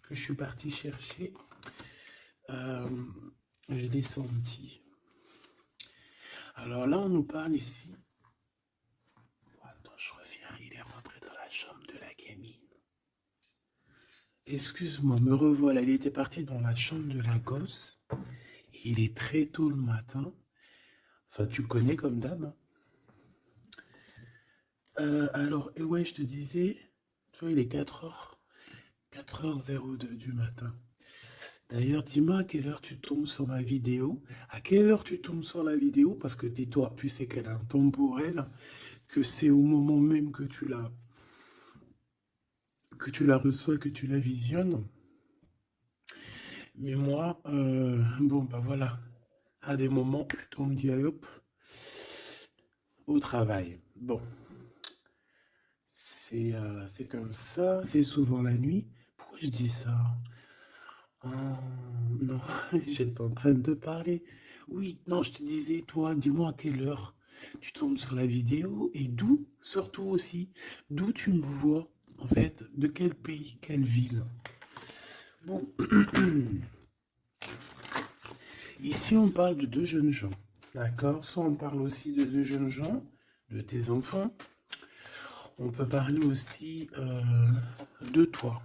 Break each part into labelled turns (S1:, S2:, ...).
S1: que je suis parti chercher, euh, je l'ai senti. Alors là, on nous parle ici. Attends, je reviens, il est rentré dans la chambre de la gamine. Excuse-moi, me revoilà, il était parti dans la chambre de la gosse. Il est très tôt le matin. Enfin, tu connais comme d'hab, hein. Alors, et ouais, je te disais, tu vois, il est 4h02 du matin. D'ailleurs, dis-moi à quelle heure tu tombes sur ma vidéo. À quelle heure tu tombes sur la vidéo? Parce que dis-toi, tu sais qu'elle a un temporel, que c'est au moment même que tu la reçois, que tu la visionnes. Mais moi, bon, bah voilà, à des moments, on me dit, allez hop, au travail. Bon, c'est comme ça, c'est souvent la nuit. Pourquoi je dis ça? Ah, non, j'étais en train de te parler. Oui, non, je te disais, toi, dis-moi à quelle heure tu tombes sur la vidéo et d'où, surtout aussi, d'où tu me vois, en fait, de quel pays, quelle ville. Bon, ici on parle de deux jeunes gens, d'accord? Soit on parle aussi de deux jeunes gens, de tes enfants. On peut parler aussi de toi,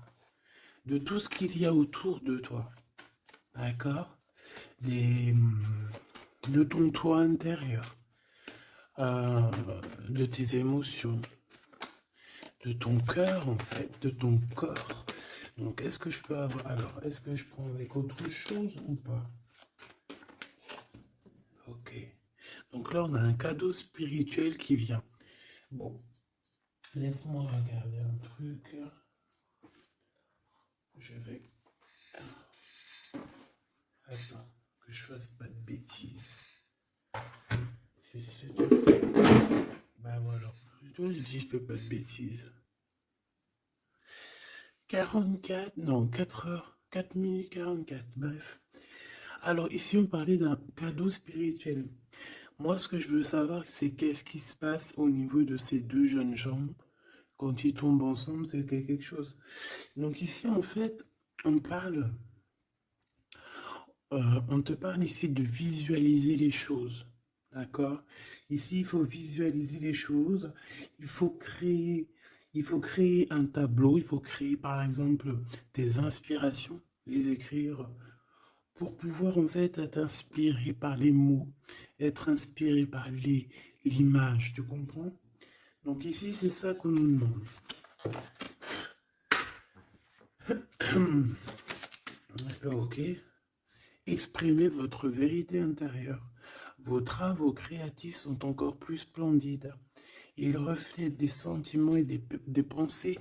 S1: de tout ce qu'il y a autour de toi, d'accord? Des, de ton toi intérieur, euh, de tes émotions, de ton cœur en fait, de ton corps. Donc est-ce que je peux avoir... Alors, est-ce que je prends avec autre chose ou pas? Ok. Donc là, on a un cadeau spirituel qui vient. Bon, laisse-moi regarder un truc. Je vais... Attends, que je fasse pas de bêtises. C'est sûr. Bah voilà. Toi, je dis, je fais pas de bêtises. 44, non, 4 heures, 4 minutes 44, bref. Alors ici, on parlait d'un cadeau spirituel. Moi, ce que je veux savoir, c'est qu'est-ce qui se passe au niveau de ces deux jeunes gens. Quand ils tombent ensemble, c'est quelque chose. Donc ici, en fait, on parle, on te parle ici de visualiser les choses. D'accord? Ici, il faut visualiser les choses. Il faut créer, il faut créer un tableau. Il faut créer, par exemple, tes inspirations, les écrire pour pouvoir en fait être inspiré par les mots, être inspiré par l'image, tu comprends? Donc ici, c'est ça qu'on nous demande. Ok. Exprimez votre vérité intérieure. Vos travaux créatifs sont encore plus splendides. Ils reflètent des sentiments et des pensées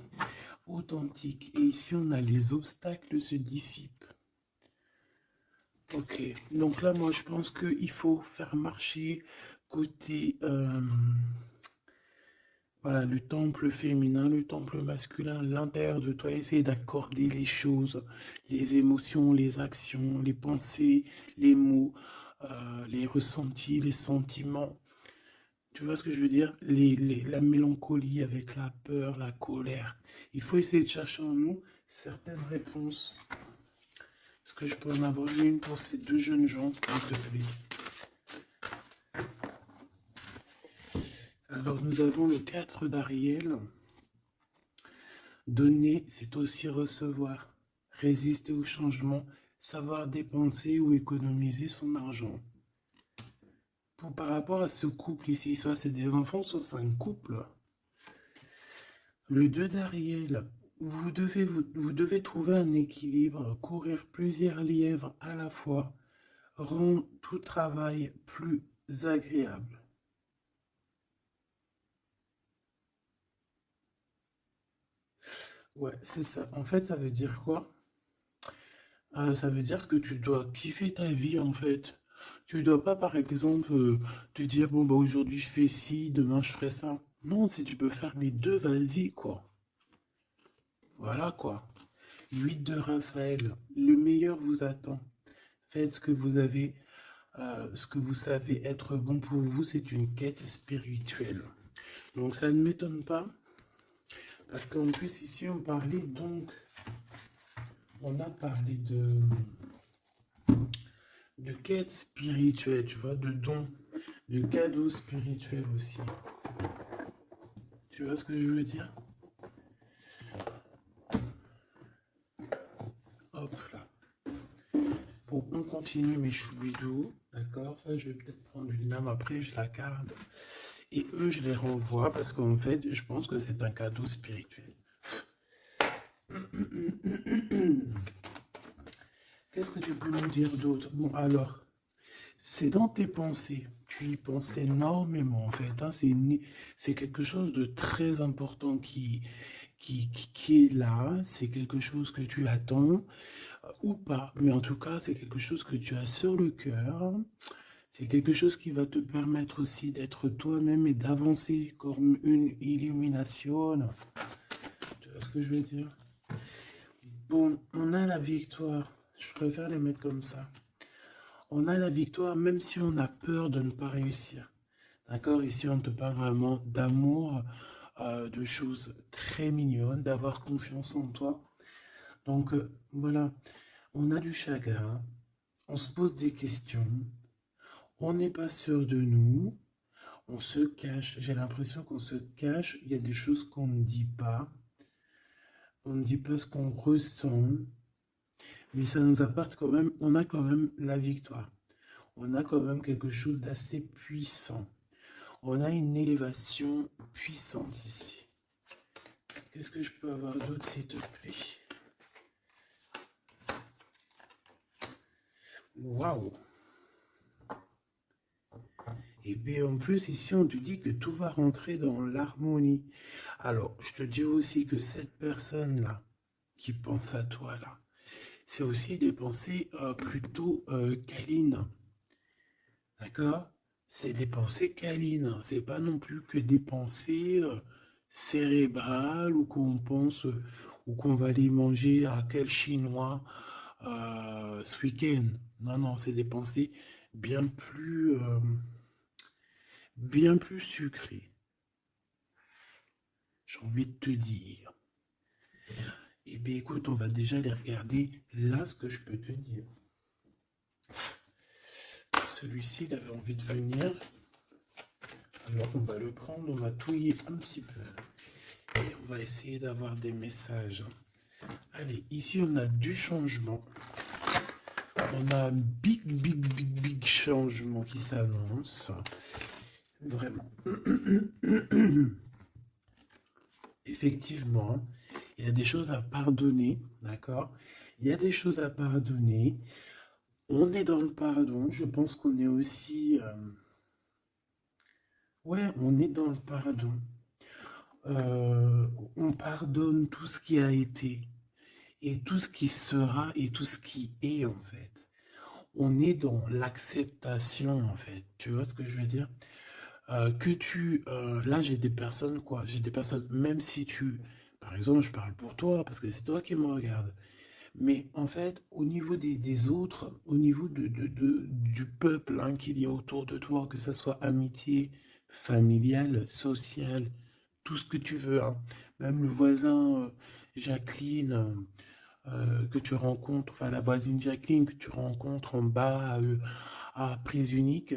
S1: authentiques. Et ici, on a les obstacles se dissipent. Ok, donc là, moi, je pense qu'il faut faire marcher côté, voilà, le temple féminin, le temple masculin, l'intérieur de toi, essayer d'accorder les choses, les émotions, les actions, les pensées, les mots, les ressentis, les sentiments. Tu vois ce que je veux dire? La mélancolie avec la peur, la colère. Il faut essayer de chercher en nous certaines réponses. Est-ce que je peux en avoir une pour ces deux jeunes gens, s'il te plaît? Alors, nous avons le 4 d'Ariel. Donner, c'est aussi recevoir. Résister au changement, savoir dépenser ou économiser son argent. Par rapport à ce couple ici, soit c'est des enfants, soit c'est un couple. Le 2 d'Ariel, vous devez trouver un équilibre, courir plusieurs lièvres à la fois, rend tout travail plus agréable. Ouais, c'est ça. En fait, ça veut dire quoi? Ça veut dire que tu dois kiffer ta vie en fait. Tu dois pas par exemple te dire bon bah aujourd'hui je fais ci, demain je ferai ça. Non, si tu peux faire les deux, vas-y quoi. Voilà quoi. 8 de Raphaël, le meilleur vous attend. Faites ce que vous avez, ce que vous savez être bon pour vous, c'est une quête spirituelle. Donc ça ne m'étonne pas, parce qu'en plus ici on parlait donc on a parlé de quête spirituelle, tu vois, de dons, de cadeaux spirituels aussi. Tu vois ce que je veux dire? Hop là. Bon, on continue mes choubidous, d'accord? Ça, je vais peut-être prendre une lame après, je la garde. Et eux, je les renvoie parce qu'en fait, je pense que c'est un cadeau spirituel. Qu'est-ce que tu peux nous dire d'autre? Bon, alors, c'est dans tes pensées. Tu y penses énormément, en fait. Hein. C'est quelque chose de très important qui est là. C'est quelque chose que tu attends ou pas. Mais en tout cas, c'est quelque chose que tu as sur le cœur. C'est quelque chose qui va te permettre aussi d'être toi-même et d'avancer comme une illumination. Tu vois ce que je veux dire? Bon, on a la victoire. Je préfère les mettre comme ça. On a la victoire même si on a peur de ne pas réussir. D'accord? Ici, on te parle vraiment d'amour, de choses très mignonnes, d'avoir confiance en toi. Donc, voilà, on a du chagrin, on se pose des questions, on n'est pas sûr de nous, on se cache. J'ai l'impression qu'on se cache, il y a des choses qu'on ne dit pas. On ne dit pas ce qu'on ressent, mais ça nous apporte quand même, on a quand même la victoire. On a quand même quelque chose d'assez puissant. On a une élévation puissante ici. Qu'est-ce que je peux avoir d'autre, s'il te plaît? Waouh! Et puis en plus, ici, on te dit que tout va rentrer dans l'harmonie. Alors, je te dis aussi que cette personne-là, qui pense à toi, là, c'est aussi des pensées plutôt câlines. D'accord? C'est des pensées câlines. C'est pas non plus que des pensées cérébrales ou qu'on pense ou qu'on va aller manger à quel chinois ce week-end. Non, non, c'est des pensées bien bien plus sucrées. J'ai envie de te dire. Eh bien, écoute, on va déjà les regarder. Là, ce que je peux te dire. Celui-ci, il avait envie de venir. Alors, on va le prendre, on va touiller un petit peu. Et on va essayer d'avoir des messages. Allez, ici, on a du changement. On a un big changement qui s'annonce. Vraiment. Effectivement, il y a des choses à pardonner, d'accord? Il y a des choses à pardonner. On est dans le pardon. Je pense qu'on est aussi... ouais, on est dans le pardon. On pardonne tout ce qui a été et tout ce qui sera et tout ce qui est en fait. On est dans l'acceptation en fait. Tu vois ce que je veux dire? Là j'ai des personnes quoi, j'ai des personnes, même si par exemple je parle pour toi parce que c'est toi qui me regardes, mais en fait au niveau des autres, au niveau du peuple hein, qu'il y a autour de toi, que ce soit amitié, familiale, sociale, tout ce que tu veux, hein. Même le voisin Jacqueline que tu rencontres, enfin la voisine Jacqueline que tu rencontres en bas à prise unique,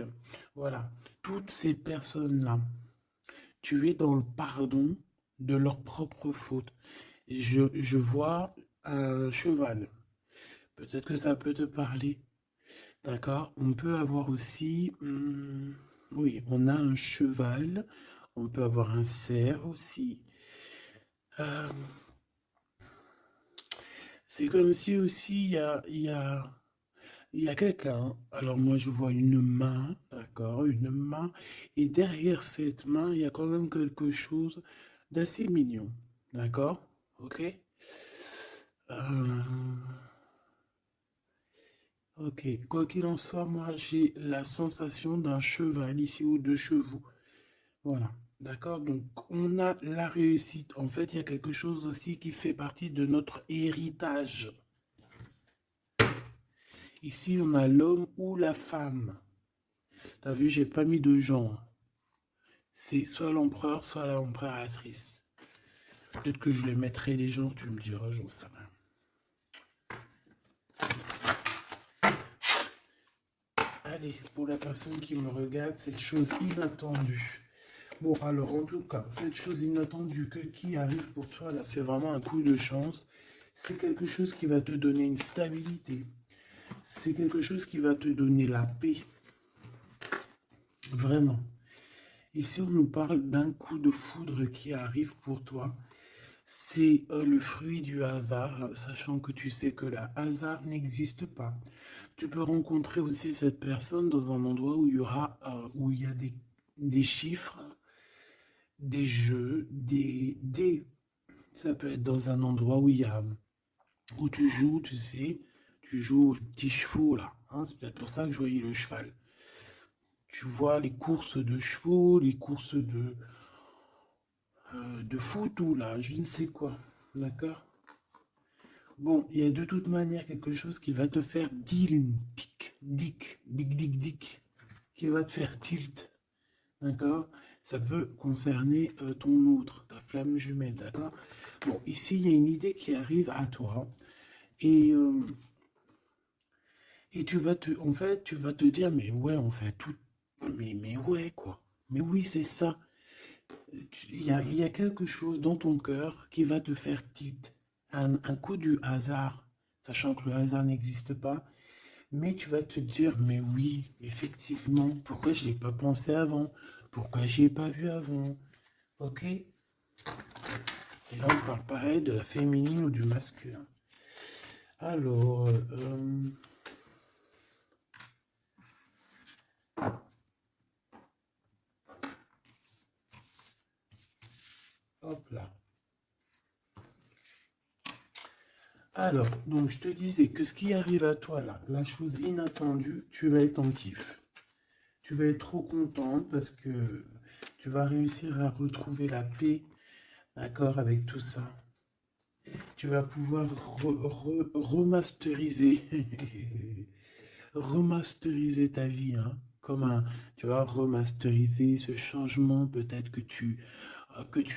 S1: voilà, toutes ces personnes-là, tu es dans le pardon de leur propre faute. Et je vois un cheval. Peut-être que ça peut te parler. D'accord? On peut avoir aussi, oui, on a un cheval. On peut avoir un cerf aussi. Euh, c'est comme si aussi il y a quelqu'un. Alors moi je vois une main, d'accord, une main. Et derrière cette main, il y a quand même quelque chose d'assez mignon. D'accord? Ok? Euh, ok. Quoi qu'il en soit, moi j'ai la sensation d'un cheval ici ou de chevaux. Voilà. D'accord? Donc on a la réussite. En fait, il y a quelque chose aussi qui fait partie de notre héritage. Ici, on a l'homme ou la femme. T'as vu, j'ai pas mis de genre. C'est soit l'empereur, soit l'empereur-actrice. Peut-être que je les mettrai les gens, tu me diras, j'en sais rien. allez, pour la personne qui me regarde, cette chose inattendue. Bon, alors, en tout cas, cette chose inattendue qui arrive pour toi, là, c'est vraiment un coup de chance. C'est quelque chose qui va te donner une stabilité. C'est quelque chose qui va te donner la paix. Vraiment. Ici, on nous parle d'un coup de foudre qui arrive pour toi. C'est le fruit du hasard, sachant que tu sais que le hasard n'existe pas. Tu peux rencontrer aussi cette personne dans un endroit où où il y a des chiffres, des jeux, ça peut être dans un endroit où tu joues, tu sais, tu joues aux petits chevaux là. Hein, c'est peut-être pour ça que je voyais le cheval. Tu vois les courses de chevaux, les courses de foot ou là, je ne sais quoi. D'accord? Bon, il y a de toute manière quelque chose qui va te faire dick, qui va te faire tilt. D'accord? Ça peut concerner ton autre, ta flamme jumelle. D'accord? Bon, ici, il y a une idée qui arrive à toi. Et, euh, et en fait, tu vas te dire, mais ouais, on fait tout. Mais ouais, quoi. Mais oui, c'est ça. Il y a quelque chose dans ton cœur qui va te faire tilt. Un coup du hasard, sachant que le hasard n'existe pas, mais tu vas te dire, mais oui, effectivement, pourquoi je n'y ai pas pensé avant? Pourquoi je n'y ai pas vu avant? Ok? Et là, on parle pareil de la féminine ou du masculin. Alors, hop là. Alors, donc je te disais que ce qui arrive à toi là, la chose inattendue, tu vas être en kiff. Tu vas être trop contente parce que tu vas réussir à retrouver la paix, d'accord, avec tout ça. Tu vas pouvoir remasteriser, remasteriser ta vie, hein, tu vas remasteriser ce changement peut-être que tu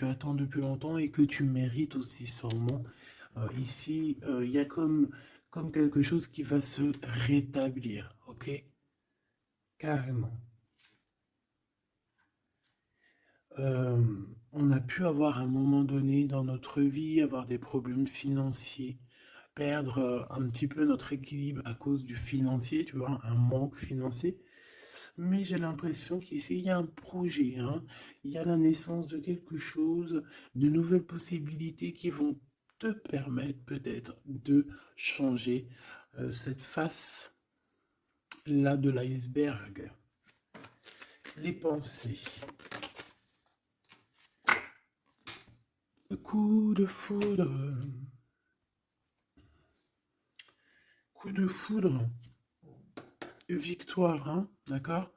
S1: attends depuis longtemps et que tu mérites aussi sûrement. Ici, il y a comme quelque chose qui va se rétablir, ok? Carrément. Euh, on a pu avoir à un moment donné dans notre vie, avoir des problèmes financiers, perdre un petit peu notre équilibre à cause du financier, tu vois, un manque financier. Mais j'ai l'impression qu'ici, il y a un projet, hein. Il y a la naissance de quelque chose, de nouvelles possibilités qui vont te permettre peut-être de changer cette face-là de l'iceberg. Les pensées. Coup de foudre. Coup de foudre. Victoire, hein, d'accord?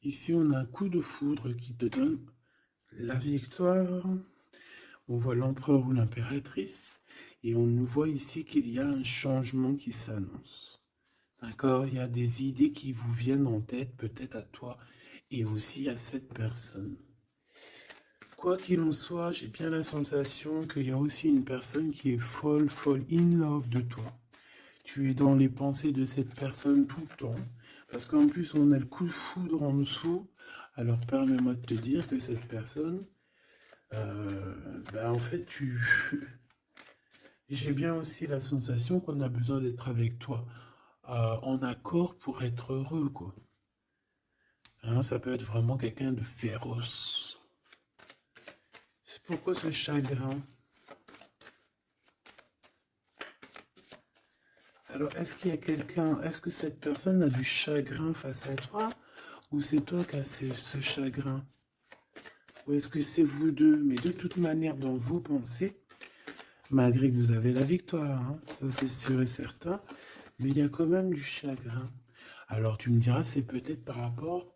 S1: Ici, on a un coup de foudre qui te donne la victoire. On voit l'empereur ou l'impératrice. Et on nous voit ici qu'il y a un changement qui s'annonce. D'accord? Il y a des idées qui vous viennent en tête, peut-être à toi et aussi à cette personne. Quoi qu'il en soit, j'ai bien la sensation qu'il y a aussi une personne qui est folle in love de toi. Tu es dans les pensées de cette personne tout le temps. Parce qu'en plus, on a le coup de foudre en dessous. Alors, permets-moi de te dire que cette personne, en fait, j'ai bien aussi la sensation qu'on a besoin d'être avec toi en accord pour être heureux, quoi. Hein, ça peut être vraiment quelqu'un de féroce. C'est pourquoi ce chagrin? Alors, est-ce qu'il y a quelqu'un, est-ce que cette personne a du chagrin face à toi ou c'est toi qui as ce chagrin? Ou est-ce que c'est vous deux? Mais de toute manière, dans vos pensées, malgré que vous avez la victoire, hein, ça c'est sûr et certain, mais il y a quand même du chagrin. Alors tu me diras, c'est peut-être par rapport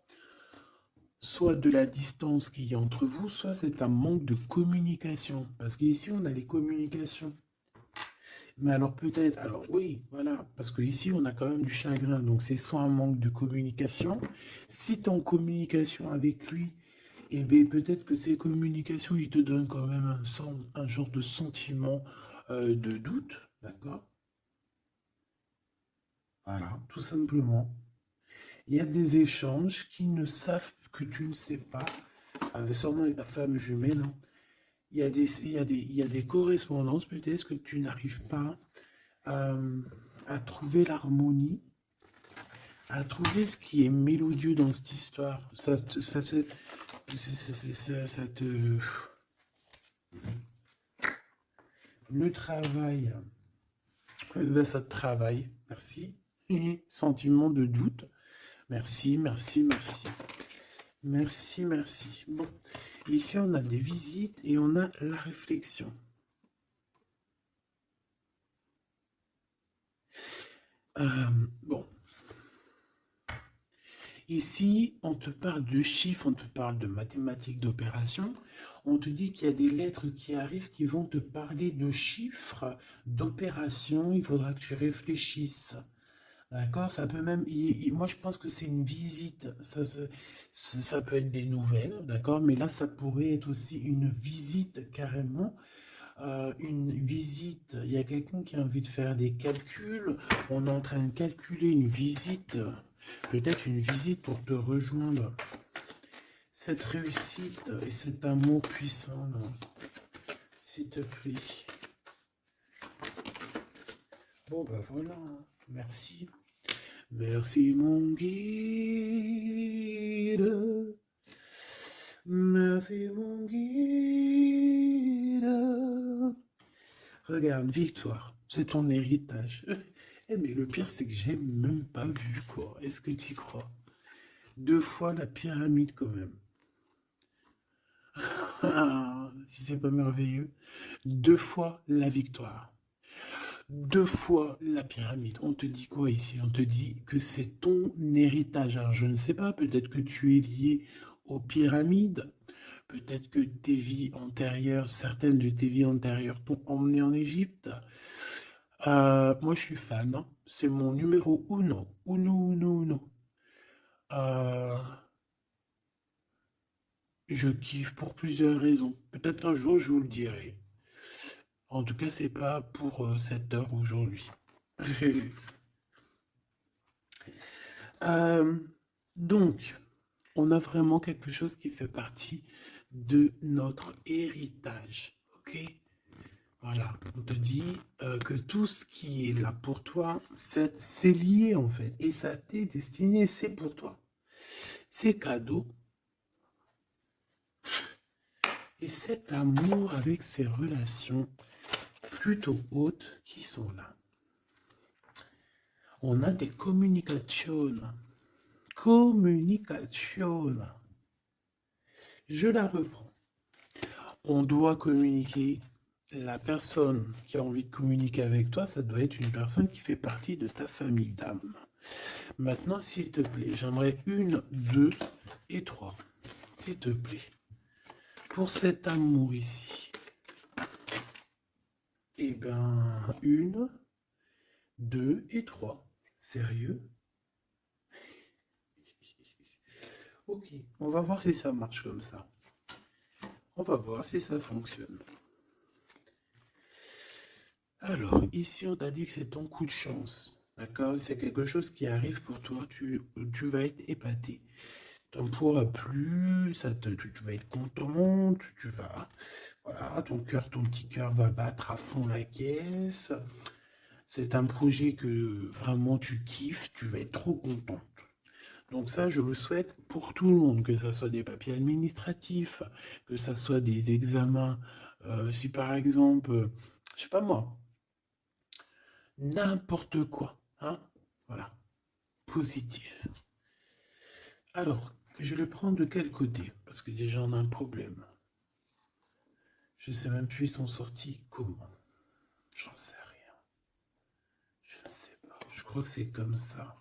S1: soit de la distance qu'il y a entre vous, soit c'est un manque de communication. Parce qu'ici, on a les communications. Mais alors peut-être, alors oui, voilà, parce qu'ici, on a quand même du chagrin. Donc c'est soit un manque de communication. Si tu es en communication avec lui, et bien peut-être que ces communications, ils te donnent quand même un genre de sentiment de doute, d'accord? Voilà, tout simplement. Il y a des échanges qui ne savent que tu ne sais pas, avec sûrement avec ta femme jumelle, hein. Il y a des correspondances peut-être que tu n'arrives pas à, à trouver l'harmonie, à trouver ce qui est mélodieux dans cette histoire. Ça te... Le travail, ben, ça te travaille. Merci. Sentiment de doute. Merci, merci, merci. Merci, merci. Bon, ici on a des visites et on a la réflexion. Bon. Ici, on te parle de chiffres, on te parle de mathématiques, d'opérations. On te dit qu'il y a des lettres qui arrivent qui vont te parler de chiffres, d'opérations. Il faudra que tu réfléchisses. D'accord? Ça peut même. Moi, je pense que c'est une visite. Ça peut être des nouvelles, d'accord? Mais là, ça pourrait être aussi une visite carrément. Une visite. Il y a quelqu'un qui a envie de faire des calculs. On est en train de calculer une visite. Peut-être une visite pour te rejoindre. Cette réussite et cet amour puissant, s'il te plaît. Bon, ben voilà. Merci. Merci, mon guide. Merci, mon guide. Regarde, victoire. C'est ton héritage. Eh, mais le pire, c'est que j'ai même pas vu, quoi. Est-ce que tu y crois? 2 fois la pyramide, quand même. Ah, si c'est pas merveilleux. 2 fois la victoire. 2 fois la pyramide. On te dit quoi ici? On te dit que c'est ton héritage. Alors, je ne sais pas, peut-être que tu es lié aux pyramides. Peut-être que tes vies antérieures, certaines de tes vies antérieures t'ont emmené en Égypte. Moi, je suis fan, hein. C'est mon numéro uno. Uno, uno, uno. Euh, je kiffe pour plusieurs raisons. Peut-être un jour, je vous le dirai. En tout cas, c'est pas pour cette heure aujourd'hui. Euh, donc, on a vraiment quelque chose qui fait partie de notre héritage. Ok? Voilà, on te dit que tout ce qui est là pour toi, c'est lié en fait. Et ça t'est destiné, c'est pour toi. C'est cadeau. Et cet amour avec ces relations plutôt hautes qui sont là. On a des communications. Communication. Je la reprends. On doit communiquer. La personne qui a envie de communiquer avec toi, ça doit être une personne qui fait partie de ta famille d'âme. Maintenant, s'il te plaît, j'aimerais 1, 2 et 3. S'il te plaît. Pour cet amour ici. Eh ben, 1, 2 et 3. Sérieux? Ok, on va voir si ça marche comme ça. On va voir si ça fonctionne. Alors, ici, on t'a dit que c'est ton coup de chance. D'accord? C'est quelque chose qui arrive pour toi. Tu vas être épaté. T'en pourras plus, tu vas être content, tu vas... Voilà, ton petit cœur va battre à fond la caisse. C'est un projet que vraiment tu kiffes, tu vas être trop contente. Donc ça, je le souhaite pour tout le monde, que ce soit des papiers administratifs, que ce soit des examens. Si par exemple, je sais pas moi, n'importe quoi, hein, voilà, positif. Alors, je le prends de quel côté? Parce que déjà, on a un problème. Je sais même plus, ils sont sortis comment. J'en sais rien. Je ne sais pas. Je crois que c'est comme ça.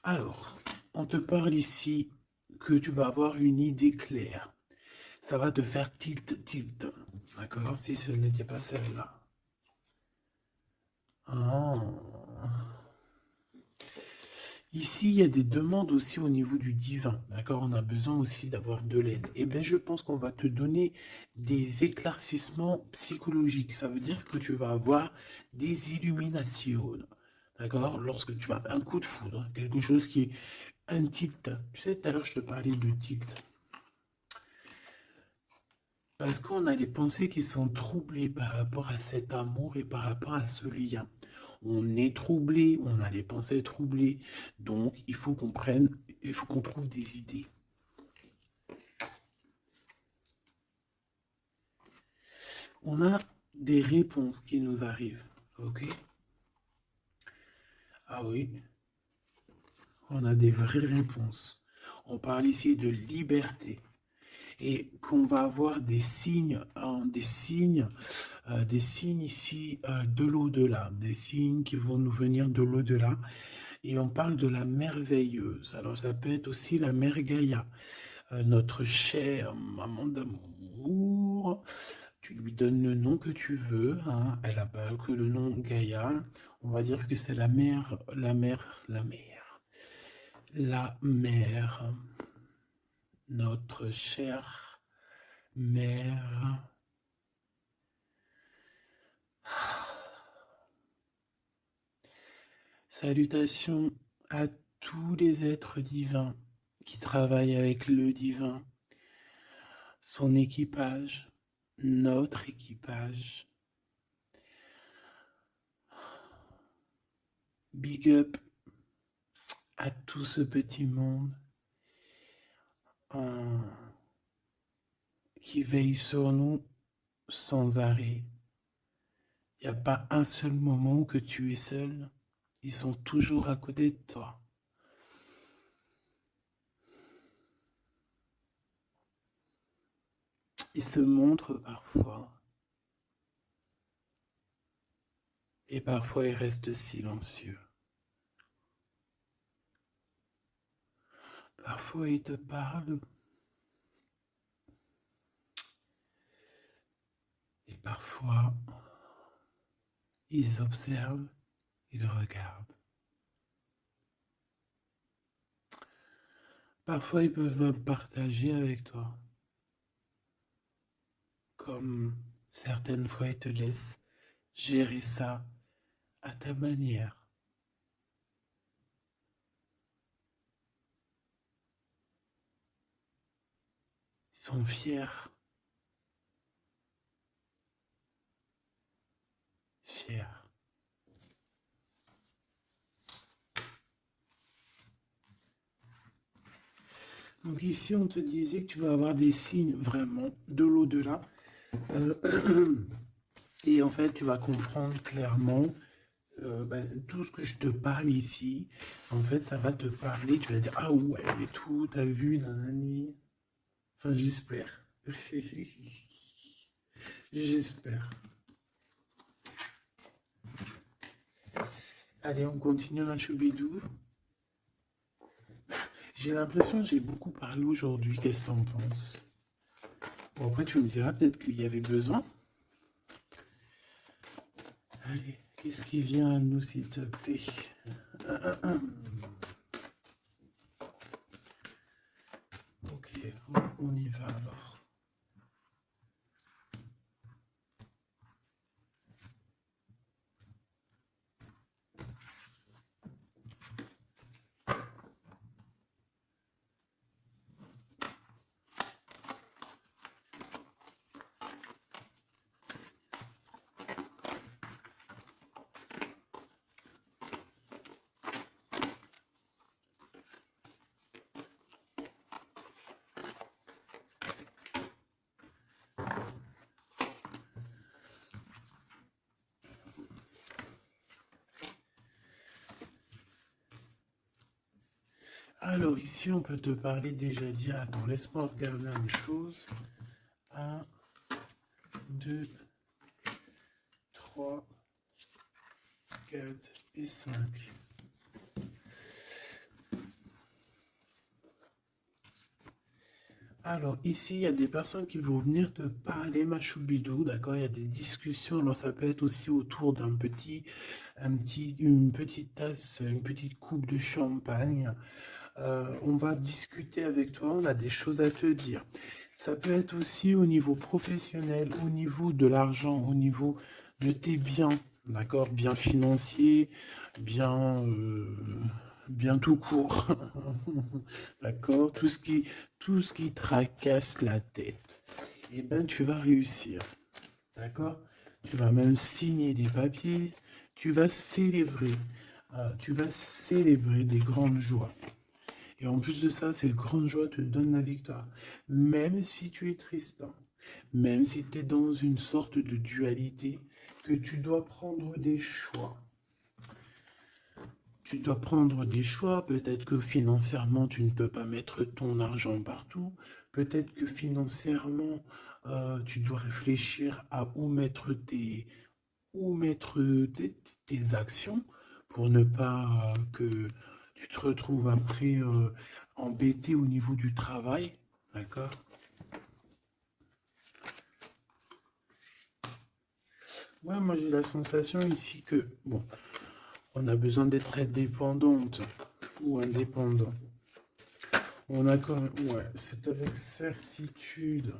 S1: Alors, on te parle ici que tu vas avoir une idée claire. Ça va te faire tilt, tilt. D'accord? Si ce n'était pas celle-là. Ah. Ici, il y a des demandes aussi au niveau du divin. D'accord? On a besoin aussi d'avoir de l'aide. Eh bien, je pense qu'on va te donner des éclaircissements psychologiques. Ça veut dire que tu vas avoir des illuminations. d'accord? Lorsque tu as un coup de foudre, quelque chose qui est un tilt. Tu sais, tout à l'heure, je te parlais de tilt. Parce qu'on a les pensées qui sont troublées par rapport à cet amour et par rapport à ce lien. On est troublé, on a les pensées troublées. Donc, il faut qu'on prenne, il faut qu'on trouve des idées. On a des réponses qui nous arrivent. Ok? Ah oui, on a des vraies réponses. On parle ici de liberté. Et qu'on va avoir des signes, hein, des signes ici de l'au-delà, des signes qui vont nous venir de l'au-delà. Et on parle de la merveilleuse. Alors ça peut être aussi la mère Gaïa, notre chère maman d'amour. Tu lui donnes le nom que tu veux, hein. Elle n'a pas que le nom Gaïa. On va dire que c'est la mère, la mère, notre chère mère. Salutations à tous les êtres divins qui travaillent avec le divin, son équipage, notre équipage. Big up à tout ce petit monde qui veille sur nous sans arrêt. Il n'y a pas un seul moment où que tu es seul. Ils sont toujours à côté de toi. Ils se montrent parfois. Et parfois ils restent silencieux. Parfois ils te parlent. Et parfois ils observent, ils regardent. Parfois ils peuvent même partager avec toi. Comme certaines fois ils te laissent gérer ça à ta manière. Ils sont fiers. Fiers. Donc ici, on te disait que tu vas avoir des signes vraiment de l'au-delà. Et en fait, tu vas comprendre clairement tout ce que je te parle ici. En fait, ça va te parler. Tu vas dire, ah ouais, et tout, t'as vu, nanani. Enfin, j'espère. J'espère. Allez, on continue ma choubidou. J'ai l'impression que j'ai beaucoup parlé aujourd'hui. Qu'est-ce que t'en penses? Bon, après, tu me diras peut-être qu'il y avait besoin. Allez, qu'est-ce qui vient à nous, s'il te plaît? Ok, on y va alors. Alors ici, on peut te parler déjà dire, attends, laisse-moi regarder une chose. 1, 2, 3, 4 et 5. Alors ici, il y a des personnes qui vont venir te parler, ma choubidou, d'accord? Il y a des discussions, alors ça peut être aussi autour d'une petite tasse, une petite coupe de champagne. On va discuter avec toi, on a des choses à te dire. Ça peut être aussi au niveau professionnel, au niveau de l'argent, au niveau de tes biens, d'accord? Bien financier, bien, bien tout court, d'accord? Tout ce qui tracasse la tête, eh ben, tu vas réussir, d'accord? Tu vas même signer des papiers, tu vas célébrer des grandes joies. Et en plus de ça, ces grandes joies te donnent la victoire. Même si tu es triste, hein, même si tu es dans une sorte de dualité, que tu dois prendre des choix. Tu dois prendre des choix, peut-être que financièrement tu ne peux pas mettre ton argent partout, peut-être que financièrement tu dois réfléchir à où mettre tes actions pour ne pas que tu te retrouves après embêté au niveau du travail, d'accord? Ouais, moi j'ai la sensation ici que, bon, on a besoin d'être indépendante ou indépendant. On a quand même, ouais, c'est avec certitude.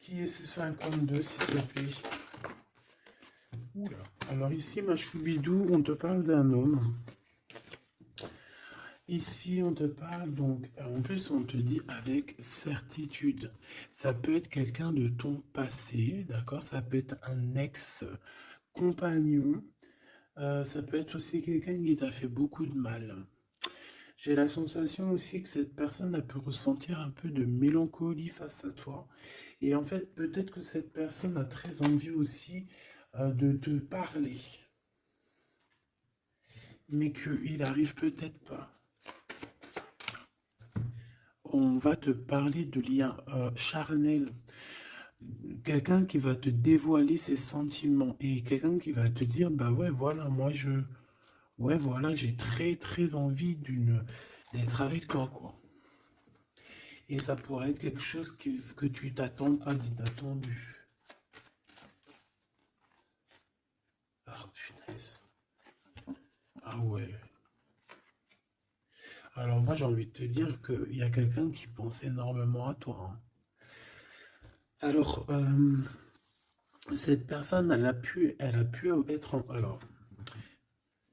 S1: Qui est ce 52, s'il te plaît? Oula. Alors ici, ma choubidou, on te parle d'un homme. Ici, on te parle donc, en plus, on te dit avec certitude. Ça peut être quelqu'un de ton passé, d'accord? Ça peut être un ex-compagnon. Ça peut être aussi quelqu'un qui t'a fait beaucoup de mal. J'ai la sensation aussi que cette personne a pu ressentir un peu de mélancolie face à toi. Et en fait, peut-être que cette personne a très envie aussi de te parler, mais qu'il arrive peut-être pas. On va te parler de liens charnels. Quelqu'un qui va te dévoiler ses sentiments et quelqu'un qui va te dire, bah ouais, voilà, ouais, voilà, j'ai très envie d'être avec toi, quoi. Et ça pourrait être quelque chose que tu t'attends pas d'inattendu. Ah, punaise. Ah ouais. Alors moi, j'ai envie de te dire qu'il y a quelqu'un qui pense énormément à toi, hein. Alors, cette personne, elle a pu être alors,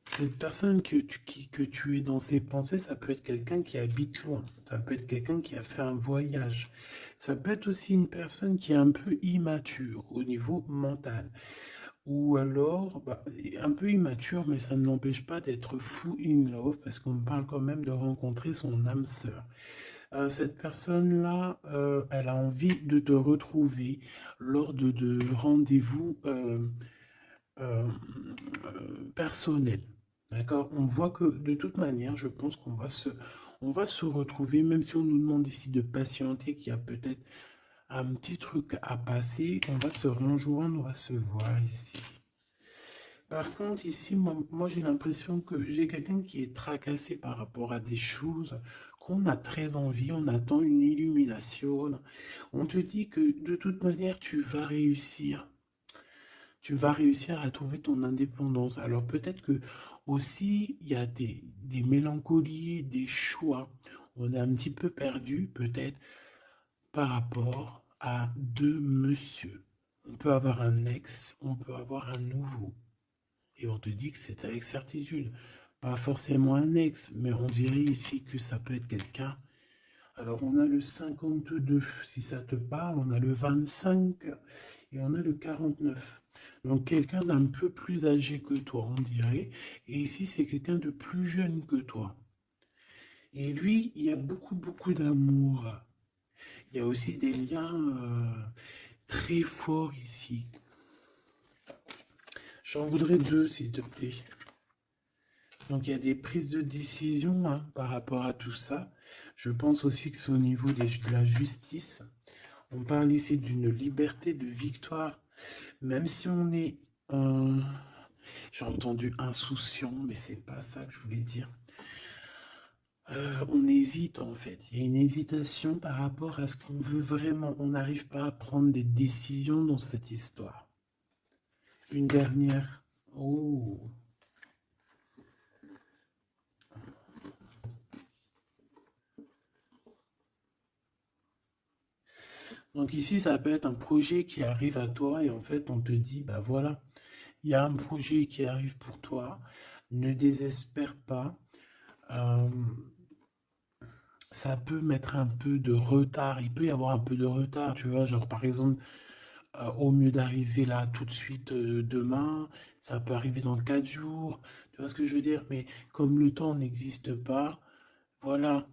S1: cette personne que tu es dans ses pensées, ça peut être quelqu'un qui habite loin, ça peut être quelqu'un qui a fait un voyage, ça peut être aussi une personne qui est un peu immature au niveau mental, ou alors bah, un peu immature, mais ça ne l'empêche pas d'être fou in love, parce qu'on parle quand même de rencontrer son âme sœur. Cette personne-là, elle a envie de te retrouver lors de rendez-vous personnels. D'accord? On voit que de toute manière, je pense on va se retrouver, même si on nous demande ici de patienter, qu'il y a peut-être un petit truc à passer, on va se rejoindre, on va se voir ici. Par contre, ici, moi j'ai l'impression que j'ai quelqu'un qui est tracassé par rapport à des choses qu'on a très envie, on attend une illumination. On te dit que de toute manière, tu vas réussir. Tu vas réussir à trouver ton indépendance. Alors peut-être que aussi, il y a des mélancolies, des choix. On est un petit peu perdu, peut-être, par rapport à deux monsieur. On peut avoir un ex, on peut avoir un nouveau. Et on te dit que c'est avec certitude. Pas forcément un ex, mais on dirait ici que ça peut être quelqu'un. Alors on a le 52, si ça te parle, on a le 25 et on a le 49. Donc quelqu'un d'un peu plus âgé que toi, on dirait. Et ici, c'est quelqu'un de plus jeune que toi. Et lui, il y a beaucoup d'amour. Il y a aussi des liens très forts ici. J'en voudrais deux, s'il te plaît. Donc il y a des prises de décision hein, par rapport à tout ça. Je pense aussi que c'est au niveau de la justice. On parle ici d'une liberté de victoire, même si on est, j'ai entendu insouciant, mais c'est pas ça que je voulais dire. On hésite en fait. Il y a une hésitation par rapport à ce qu'on veut vraiment. On n'arrive pas à prendre des décisions dans cette histoire. Une dernière. Oh. Donc ici, ça peut être un projet qui arrive à toi et en fait, on te dit, bah voilà, il y a un projet qui arrive pour toi, ne désespère pas. Euh, Ça peut mettre un peu de retard, il peut y avoir un peu de retard, tu vois, genre par exemple, au mieux d'arriver là tout de suite demain, ça peut arriver dans 4 jours, tu vois ce que je veux dire, mais comme le temps n'existe pas, voilà.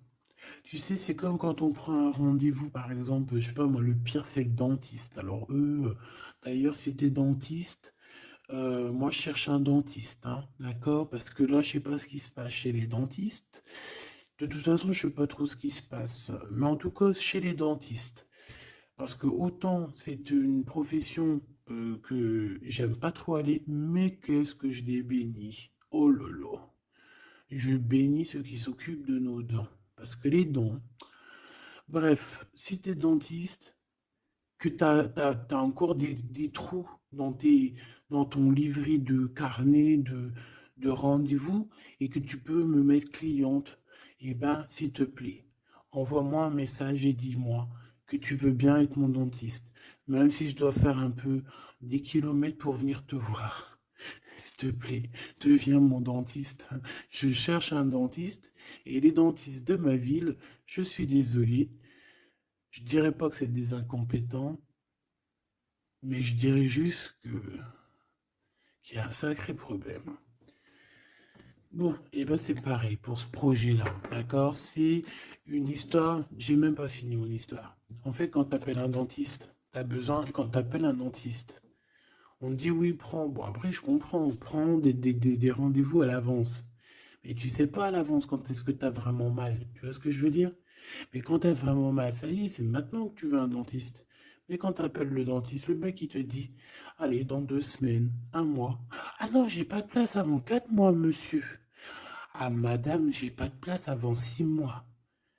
S1: Tu sais, c'est comme quand on prend un rendez-vous, par exemple, je sais pas moi, le pire c'est le dentiste. Alors eux, d'ailleurs, si t'es dentiste, moi je cherche un dentiste, hein, d'accord? Parce que là, je sais pas ce qui se passe chez les dentistes. De toute façon, je sais pas trop ce qui se passe, mais en tout cas, chez les dentistes. Parce que autant c'est une profession que j'aime pas trop aller, mais qu'est-ce que je les bénis. Oh là là. Je bénis ceux qui s'occupent de nos dents. Parce que les dents, bref, si tu es dentiste, que tu as encore des trous dans ton livret de carnet de rendez-vous et que tu peux me mettre cliente, eh ben, s'il te plaît, envoie-moi un message et dis-moi que tu veux bien être mon dentiste, même si je dois faire un peu des kilomètres pour venir te voir. S'il te plaît, deviens mon dentiste. Je cherche un dentiste et les dentistes de ma ville, je suis désolé, je dirais pas que c'est des incompétents, mais je dirais juste qu'il y a un sacré problème. Bon, et ben c'est pareil pour ce projet-là, d'accord? C'est une histoire, j'ai même pas fini mon histoire. En fait, quand t'appelles un dentiste, t'as besoin, quand t'appelles un dentiste, on te dit oui, prends, bon après je comprends, prends des rendez-vous à l'avance. Mais tu sais pas à l'avance quand est-ce que t'as vraiment mal, tu vois ce que je veux dire? Mais quand t'as vraiment mal, ça y est, c'est maintenant que tu veux un dentiste. Mais quand t'appelles le dentiste, le mec il te dit, allez, dans 2 semaines, un mois. Ah non, j'ai pas de place avant 4 mois, monsieur. Ah madame, j'ai pas de place avant 6 mois.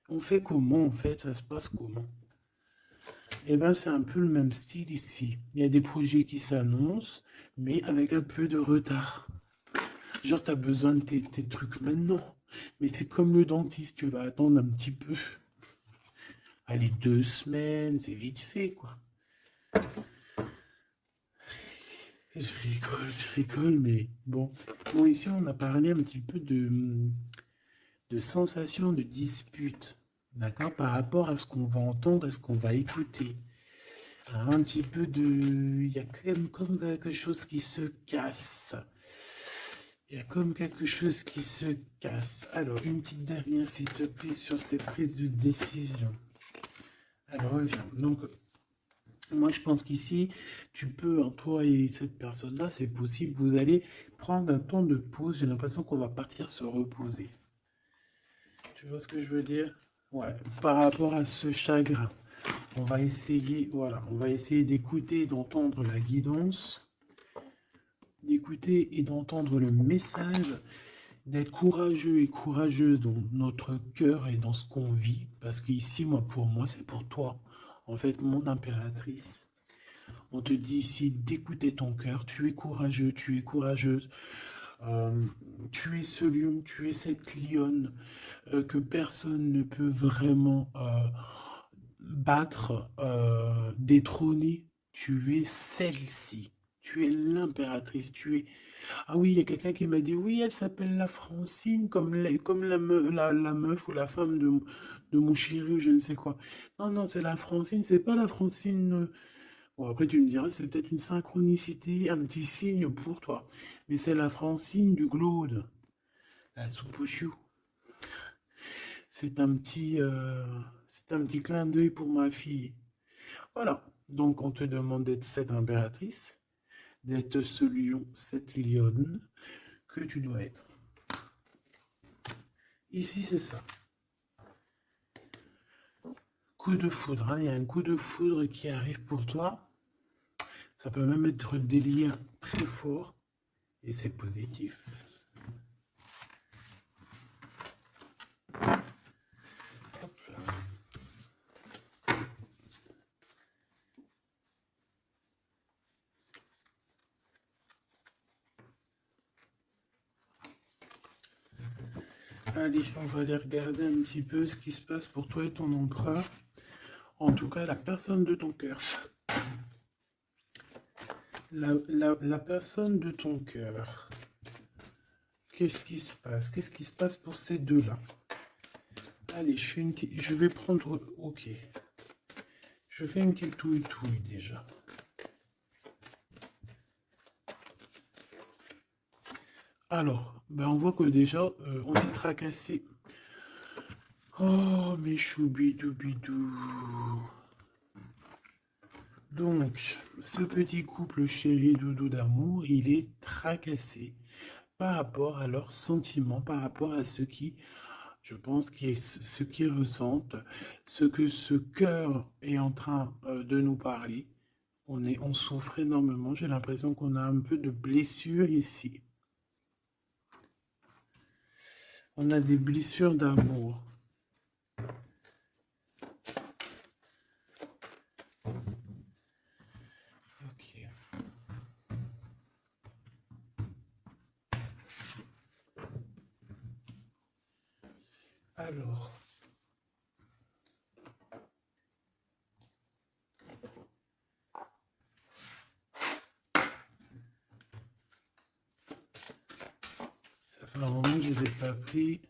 S1: On fait comment en fait? Ça se passe comment? Eh ben c'est un peu le même style ici. Il y a des projets qui s'annoncent, mais avec un peu de retard. Genre t'as besoin de tes trucs maintenant. Mais c'est comme le dentiste, tu vas attendre un petit peu. Allez, 2 semaines, c'est vite fait, quoi. Je rigole, mais bon. Bon, ici, on a parlé un petit peu de sensation de dispute, d'accord, par rapport à ce qu'on va entendre et ce qu'on va écouter. Alors, un petit peu de... Il y a quand même comme quelque chose qui se casse. Il y a comme quelque chose qui se casse. Alors, une petite dernière, s'il te plaît, sur ces prises de décision. Alors, reviens. Donc, moi, je pense qu'ici, tu peux, toi et cette personne-là, c'est possible, vous allez prendre un temps de pause. J'ai l'impression qu'on va partir se reposer. Tu vois ce que je veux dire? Ouais, par rapport à ce chagrin, on va essayer, voilà, on va essayer d'écouter, d'entendre la guidance, d'écouter et d'entendre le message, d'être courageux et courageuse dans notre cœur et dans ce qu'on vit. Parce qu'ici, moi, pour moi, c'est pour toi. En fait, mon impératrice. On te dit ici d'écouter ton cœur. Tu es courageux, tu es courageuse. Euh, Tu es ce lion, tu es cette lionne que personne ne peut vraiment battre, détrôner. Tu es celle-ci. Tu es l'impératrice. Tu es. Ah oui, il y a quelqu'un qui m'a dit oui, elle s'appelle la Francine, comme la meuf ou la femme de mon chéri ou je ne sais quoi. Non, non, c'est la Francine, c'est pas la Francine. Bon, après, tu me diras, c'est peut-être une synchronicité, un petit signe pour toi. Mais c'est la Francine du Glaude, la soupe aux choux. C'est c'est un petit clin d'œil pour ma fille. Voilà. Donc, on te demande d'être cette impératrice, d'être ce lion, cette lionne que tu dois être. Ici, c'est ça. Coup de foudre, hein. Il y a un coup de foudre qui arrive pour toi. Ça peut même être des liens très forts et c'est positif. Hop là. Allez, on va aller regarder un petit peu ce qui se passe pour toi et ton emprunt. En tout cas, la personne de ton cœur. La personne de ton cœur. Qu'est-ce qui se passe? Qu'est-ce qui se passe pour ces deux-là? Allez, je vais prendre... Ok. Je fais une petite touille déjà. Alors, ben on voit que déjà, on est tracassé. Oh, mes choubidoubidou. Donc, ce petit couple chéri doudou d'amour, il est tracassé par rapport à leurs sentiments, par rapport à ce qui, je pense, ce qu'ils ressentent, ce que ce cœur est en train de nous parler. On souffre énormément. J'ai l'impression qu'on a un peu de blessure ici. On a des blessures d'amour. Ok. Alors. Ça fait un moment que je ne les ai pas pris.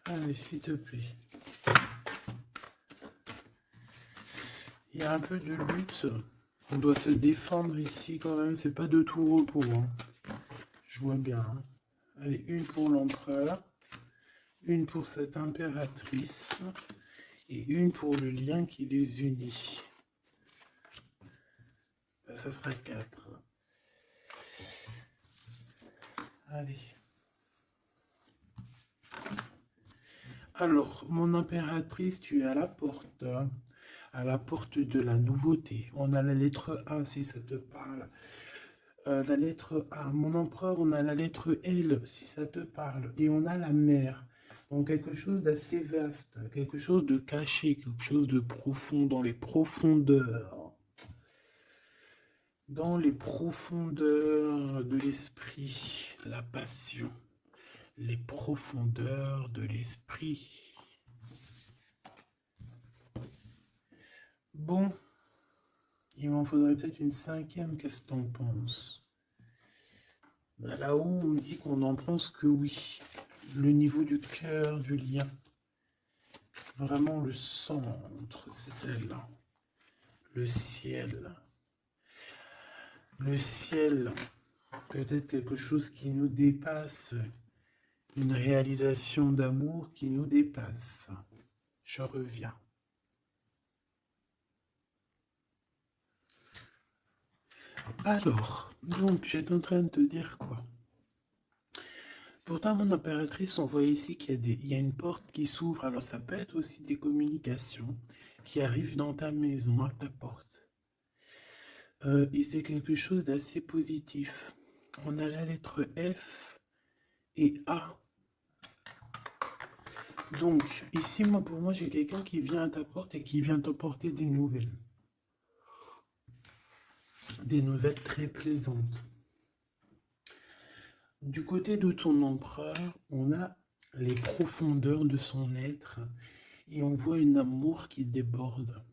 S1: Allez, s'il te plaît. Il y a un peu de lutte. On doit se défendre ici quand même. C'est pas de tout repos. Hein. Je vois bien. Hein. Allez, une pour l'empereur. Une pour cette impératrice. Et une pour le lien qui les unit. Ben, ça sera 4. Allez. Alors, mon impératrice, tu es à la porte. À la porte de la nouveauté. On a la lettre A si ça te parle. La lettre A. Mon empereur, on a la lettre L si ça te parle. Et on a la mer. Donc quelque chose d'assez vaste, quelque chose de caché, quelque chose de profond dans les profondeurs. Dans les profondeurs de l'esprit, la passion. Les profondeurs de l'esprit. Bon, il m'en faudrait peut-être une 5e, qu'est-ce que t'en penses? Là-haut, on me dit qu'on n'en pense que oui. Le niveau du cœur, du lien. Vraiment le centre, c'est celle-là. Le ciel. Le ciel. Peut-être quelque chose qui nous dépasse. Une réalisation d'amour qui nous dépasse. Je reviens. Alors, donc, j'étais en train de te dire quoi? Pourtant, mon impératrice, on voit ici qu'il y a une porte qui s'ouvre. Alors, ça peut être aussi des communications qui arrivent dans ta maison, à ta porte. Et c'est quelque chose d'assez positif. On a la lettre F et A. Donc, ici, pour moi, j'ai quelqu'un qui vient à ta porte et qui vient t'apporter des nouvelles. Des nouvelles très plaisantes. Du côté de ton empereur, on a les profondeurs de son être et on voit un amour qui déborde.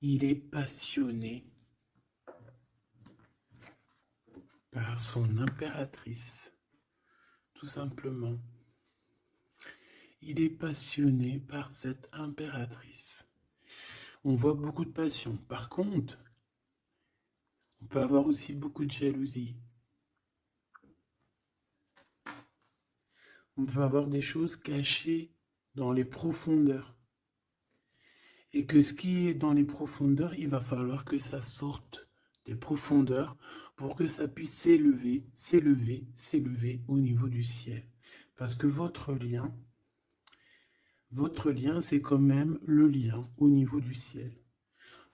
S1: Il est passionné par son impératrice, tout simplement. Il est passionné par cette impératrice. On voit beaucoup de passion. Par contre, on peut avoir aussi beaucoup de jalousie. On peut avoir des choses cachées dans les profondeurs. Et que ce qui est dans les profondeurs, il va falloir que ça sorte des profondeurs pour que ça puisse s'élever, s'élever, s'élever au niveau du ciel. Parce que votre lien, c'est quand même le lien au niveau du ciel.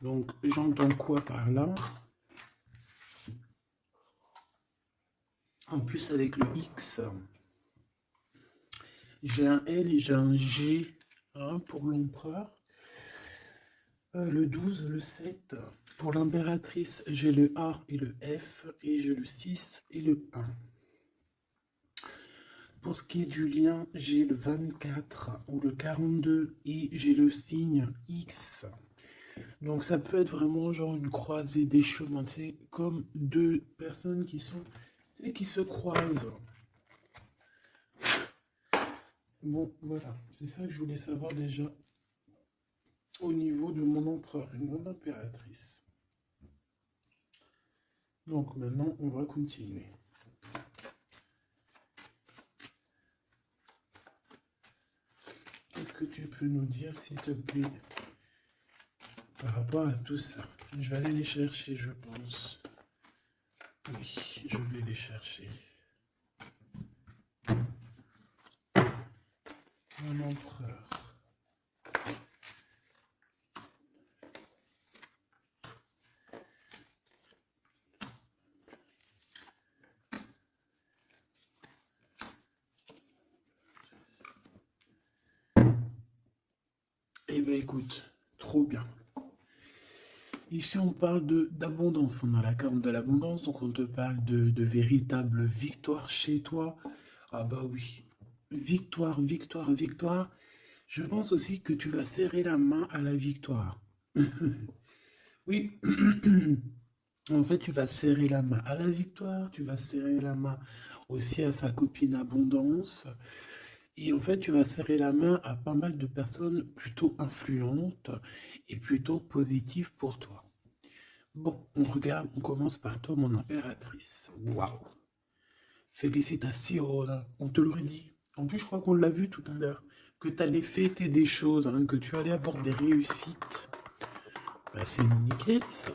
S1: Donc, j'entends quoi par là? En plus, avec le X, j'ai un L et j'ai un G hein, pour l'empereur. Le 12, le 7. Pour l'impératrice, j'ai le A et le F, et j'ai le 6 et le 1. Pour ce qui est du lien, j'ai le 24 ou le 42 et j'ai le signe X. Donc ça peut être vraiment genre une croisée des chemins, c'est comme deux personnes qui sont, qui se croisent. Bon, voilà, c'est ça que je voulais savoir déjà au niveau de mon empereur et mon impératrice. Donc maintenant, on va continuer. Qu'est-ce que tu peux nous dire, s'il te plaît, par rapport à tout ça? Je vais aller les chercher, je pense. Oui, je vais les chercher. Mon empereur. Eh bien, écoute, trop bien. Ici, on parle d'abondance. On a la carte de l'abondance, donc on te parle de véritable victoire chez toi. Ah bah oui. Victoire, victoire, victoire. Je pense aussi que tu vas serrer la main à la victoire. Oui. En fait, tu vas serrer la main à la victoire, tu vas serrer la main aussi à sa copine abondance. Et en fait, tu vas serrer la main à pas mal de personnes plutôt influentes et plutôt positives pour toi. Bon, on regarde, on commence par toi, mon impératrice. Waouh! Félicitations, on te l'aurait dit. En plus, je crois qu'on l'a vu tout à l'heure, que tu allais fêter des choses, hein, que tu allais avoir des réussites. Ben, c'est nickel, ça.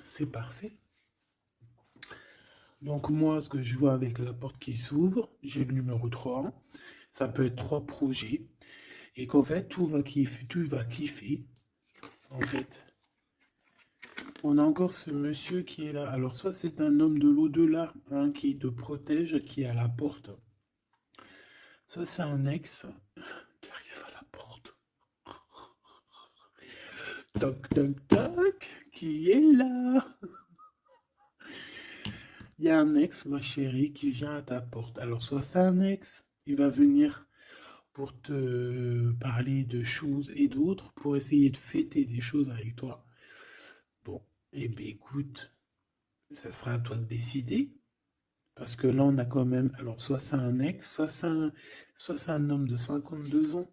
S1: C'est parfait. Donc moi, ce que je vois avec la porte qui s'ouvre, j'ai le numéro 3. Ça peut être 3 projets. Et qu'en fait, tout va kiffer, tu vas kiffer. En fait, on a encore ce monsieur qui est là. Alors, soit c'est un homme de l'au-delà, hein, qui te protège, qui est à la porte. Soit c'est un ex qui arrive à la porte. Toc, toc, toc, qui est là? Il y a un ex, ma chérie, qui vient à ta porte. Alors, soit c'est un ex, il va venir pour te parler de choses et d'autres, pour essayer de fêter des choses avec toi. Bon, eh bien écoute, ça sera à toi de décider. Parce que là, on a quand même, alors soit c'est un ex, soit c'est un homme de 52 ans.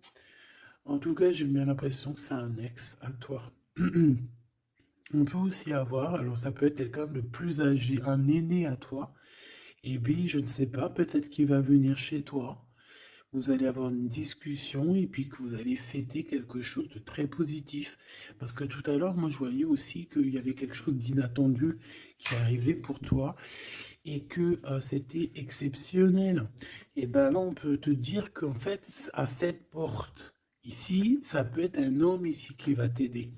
S1: En tout cas, j'ai bien l'impression que c'est un ex à toi. On peut aussi avoir, alors ça peut être quelqu'un de plus âgé, un aîné à toi. Et puis, je ne sais pas, peut-être qu'il va venir chez toi. Vous allez avoir une discussion et puis que vous allez fêter quelque chose de très positif. Parce que tout à l'heure, moi, je voyais aussi qu'il y avait quelque chose d'inattendu qui arrivait pour toi et que c'était exceptionnel. Et ben là, on peut te dire qu'en fait, à cette porte ici, ça peut être un homme ici qui va t'aider.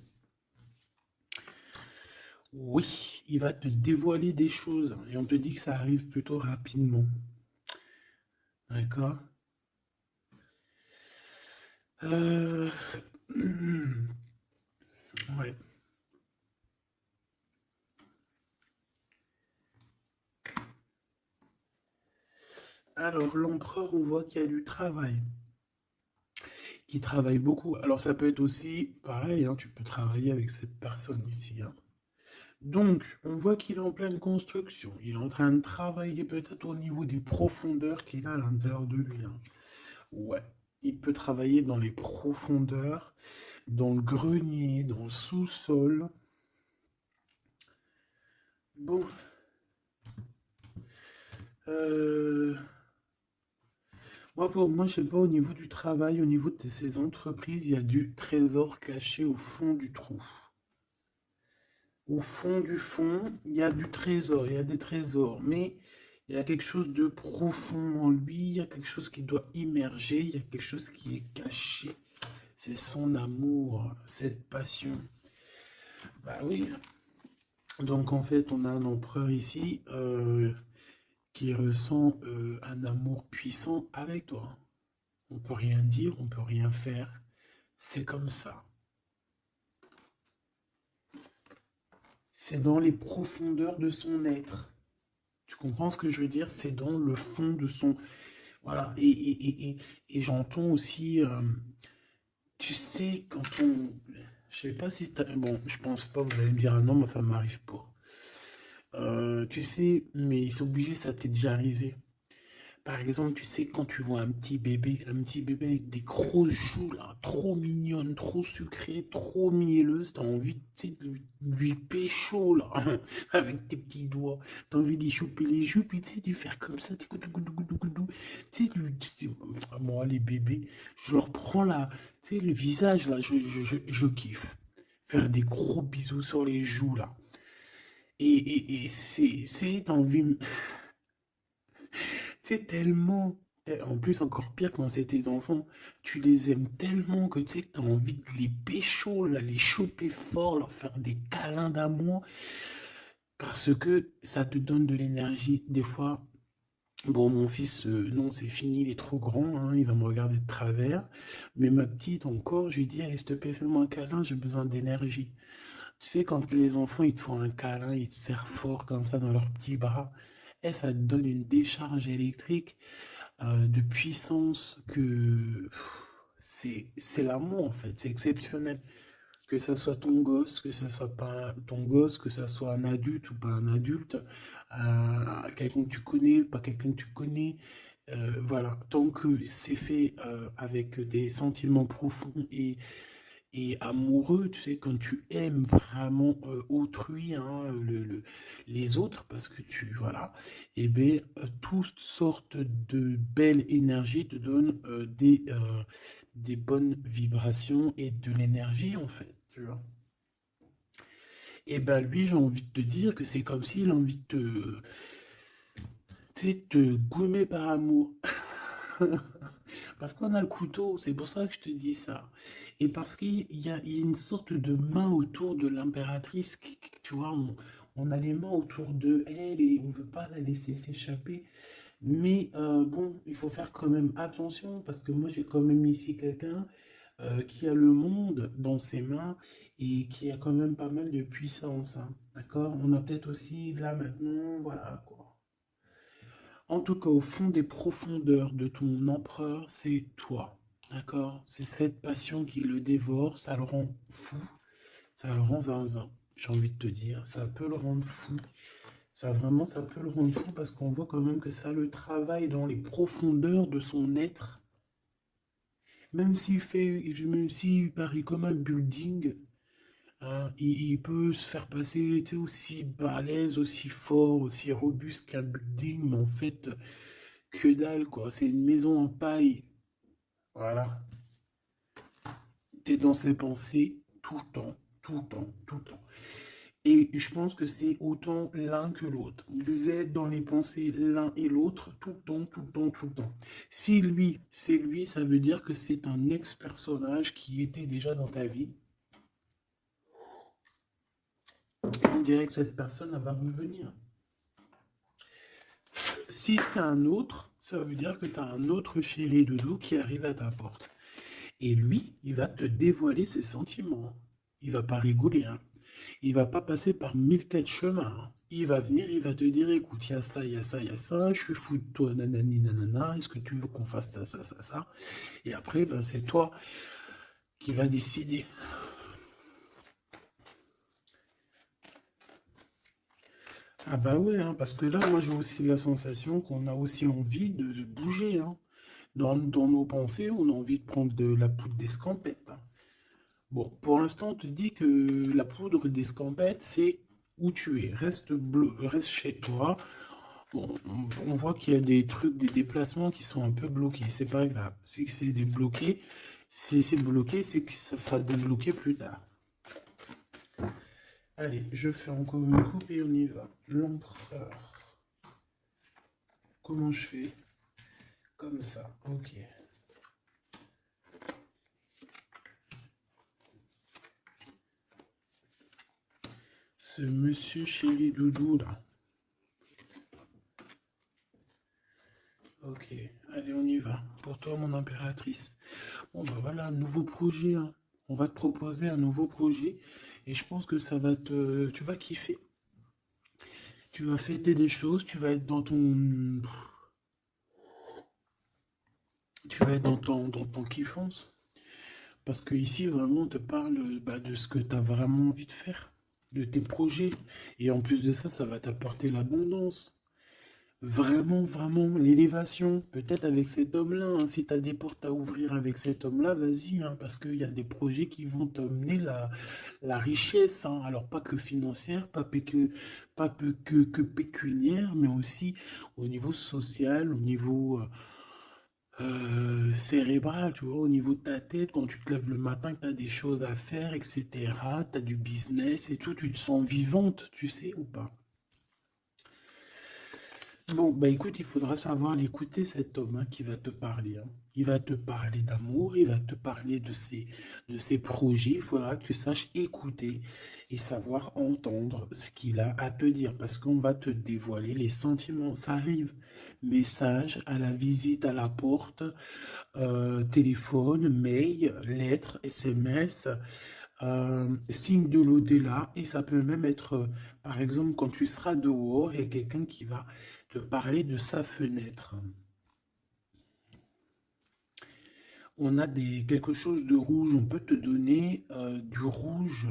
S1: Oui, il va te dévoiler des choses et on te dit que ça arrive plutôt rapidement. D'accord? Euh... Ouais. Alors, l'empereur, on voit qu'il y a du travail. Qui travaille beaucoup. Alors, ça peut être aussi pareil, hein, tu peux travailler avec cette personne ici, hein. Donc, on voit qu'il est en pleine construction. Il est en train de travailler peut-être au niveau des profondeurs qu'il a à l'intérieur de lui, hein. Ouais, il peut travailler dans les profondeurs, dans le grenier, dans le sous-sol. Bon. Euh, pour moi, je sais pas, au niveau du travail, au niveau de ces entreprises, il y a du trésor caché au fond du trou. Au fond du fond, il y a du trésor, il y a des trésors, mais il y a quelque chose de profond en lui, il y a quelque chose qui doit immerger, il y a quelque chose qui est caché. C'est son amour, cette passion. Bah oui. Donc en fait, on a un empereur ici qui ressent un amour puissant avec toi. On peut rien dire, on peut rien faire. C'est comme ça. C'est dans les profondeurs de son être. Tu comprends ce que je veux dire? C'est dans le fond de son... Voilà. Et j'entends aussi... tu sais, quand on... Je sais pas si t'as... Bon, je pense pas, vous allez me dire, ah non, moi ça m'arrive pas. Tu sais, mais c'est obligé, ça t'est déjà arrivé. Par exemple, tu sais, quand tu vois un petit bébé avec des grosses joues, là, trop mignonnes, trop sucrées, trop mielleuses, t'as envie, tu sais, de lui pécho, là, avec tes petits doigts. T'as envie d'y choper les joues, puis tu sais, de faire comme ça, tu sais, moi, les bébés, je leur prends la, tu sais, le visage, là, je kiffe. Faire des gros bisous sur les joues, là. Et t'as envie, c'est tellement, en plus encore pire quand c'est tes enfants, tu les aimes tellement que tu sais que t'as envie de les pécho, là, les choper fort, leur faire des câlins d'amour, parce que ça te donne de l'énergie. Des fois, bon, mon fils, non, c'est fini, il est trop grand, hein, il va me regarder de travers, mais ma petite encore, je lui dis, allez, s'il te plaît, fais-moi un câlin, j'ai besoin d'énergie. Tu sais, quand les enfants, ils te font un câlin, ils te serrent fort comme ça dans leurs petits bras, et ça te donne une décharge électrique de puissance que c'est l'amour en fait, c'est exceptionnel. Que ça soit ton gosse, que ça soit pas ton gosse, que ça soit un adulte ou pas un adulte, quelqu'un que tu connais, pas quelqu'un que tu connais, voilà, tant que c'est fait avec des sentiments profonds et amoureux, tu sais, quand tu aimes vraiment autrui, hein, les autres, parce que tu, voilà, et bien, toutes sortes de belles énergies te donnent des bonnes vibrations et de l'énergie, en fait, tu vois. Et ben lui, j'ai envie de te dire que c'est comme s'il a envie de te, tu sais, te goumer par amour. Parce qu'on a le couteau, c'est pour ça que je te dis ça. Et parce qu'il y a une sorte de main autour de l'impératrice, tu vois, on a les mains autour de elle et on ne veut pas la laisser s'échapper. Mais bon, il faut faire quand même attention parce que moi j'ai quand même ici quelqu'un qui a le monde dans ses mains et qui a quand même pas mal de puissance, hein. D'accord? On a peut-être aussi là maintenant, voilà quoi. En tout cas, au fond des profondeurs de ton empereur, c'est toi. D'accord? C'est cette passion qui le dévore, ça le rend fou, ça le rend zinzin. J'ai envie de te dire, ça peut le rendre fou. Ça vraiment, ça peut le rendre fou parce qu'on voit quand même que ça le travaille dans les profondeurs de son être. Même s'il paraît comme un building, hein, il peut se faire passer, tu sais, aussi balèze, aussi fort, aussi robuste qu'un building, mais en fait, que dalle, quoi. C'est une maison en paille. Voilà. T'es dans ses pensées tout le temps, tout le temps, tout le temps. Et je pense que c'est autant l'un que l'autre. Vous êtes dans les pensées l'un et l'autre tout le temps, tout le temps, tout le temps. Si lui, c'est lui, ça veut dire que c'est un ex-personnage qui était déjà dans ta vie. On dirait que cette personne, elle va revenir. Si c'est un autre, ça veut dire que tu as un autre chéri doudou qui arrive à ta porte. Et lui, il va te dévoiler ses sentiments. Il va pas rigoler, hein. Il va pas passer par mille quatre chemins, hein. Il va venir, il va te dire, écoute, il y a ça, il y a ça, il y a ça, je suis fou de toi, nanani, nanana, est-ce que tu veux qu'on fasse ça, ça, ça, ça? Et après, ben, c'est toi qui vas décider. Ah bah ouais, hein, parce que là, moi j'ai aussi la sensation qu'on a aussi envie de bouger, hein. Dans nos pensées, on a envie de prendre de la poudre d'escampette, hein. Bon, pour l'instant, on te dit que la poudre d'escampette, c'est où tu es. Reste chez toi. Bon, on voit qu'il y a des trucs, des déplacements qui sont un peu bloqués. C'est pas grave. Si c'est débloqué, si c'est bloqué, c'est que ça sera débloqué plus tard. Allez, je fais encore une coupe et on y va. L'empereur. Comment je fais? Comme ça. Ok. Ce monsieur chéri doudou là. Ok, allez, on y va. Pour toi, mon impératrice. Bon, bah voilà, un nouveau projet, hein. On va te proposer un nouveau projet et je pense que ça va te... Tu vas kiffer. Tu vas fêter des choses, tu vas être dans ton... Tu vas être dans ton kiffance. Parce que ici, vraiment, on te parle de ce que tu as vraiment envie de faire, de tes projets. Et en plus de ça, ça va t'apporter l'abondance. Vraiment, vraiment, l'élévation. Peut-être avec cet homme-là, hein, si tu as des portes à ouvrir avec cet homme-là, vas-y, hein, parce qu'il y a des projets qui vont t'amener la richesse. Hein. Alors, pas que financière, pas que pécuniaire, mais aussi au niveau social, au niveau cérébral, tu vois, au niveau de ta tête, quand tu te lèves le matin, que tu as des choses à faire, etc., tu as du business et tout, tu te sens vivante, tu sais ou pas? Bon, bah écoute, il faudra savoir l'écouter, cet homme hein, qui va te parler. Hein. Il va te parler d'amour, il va te parler de ses projets. Il faudra que tu saches écouter et savoir entendre ce qu'il a à te dire parce qu'on va te dévoiler les sentiments. Ça arrive. Message à la visite à la porte, téléphone, mail, lettres, SMS, signe de l'au-delà, et ça peut même être, par exemple, quand tu seras dehors et quelqu'un qui va te parler de sa fenêtre. On a quelque chose de rouge, on peut te donner du rouge.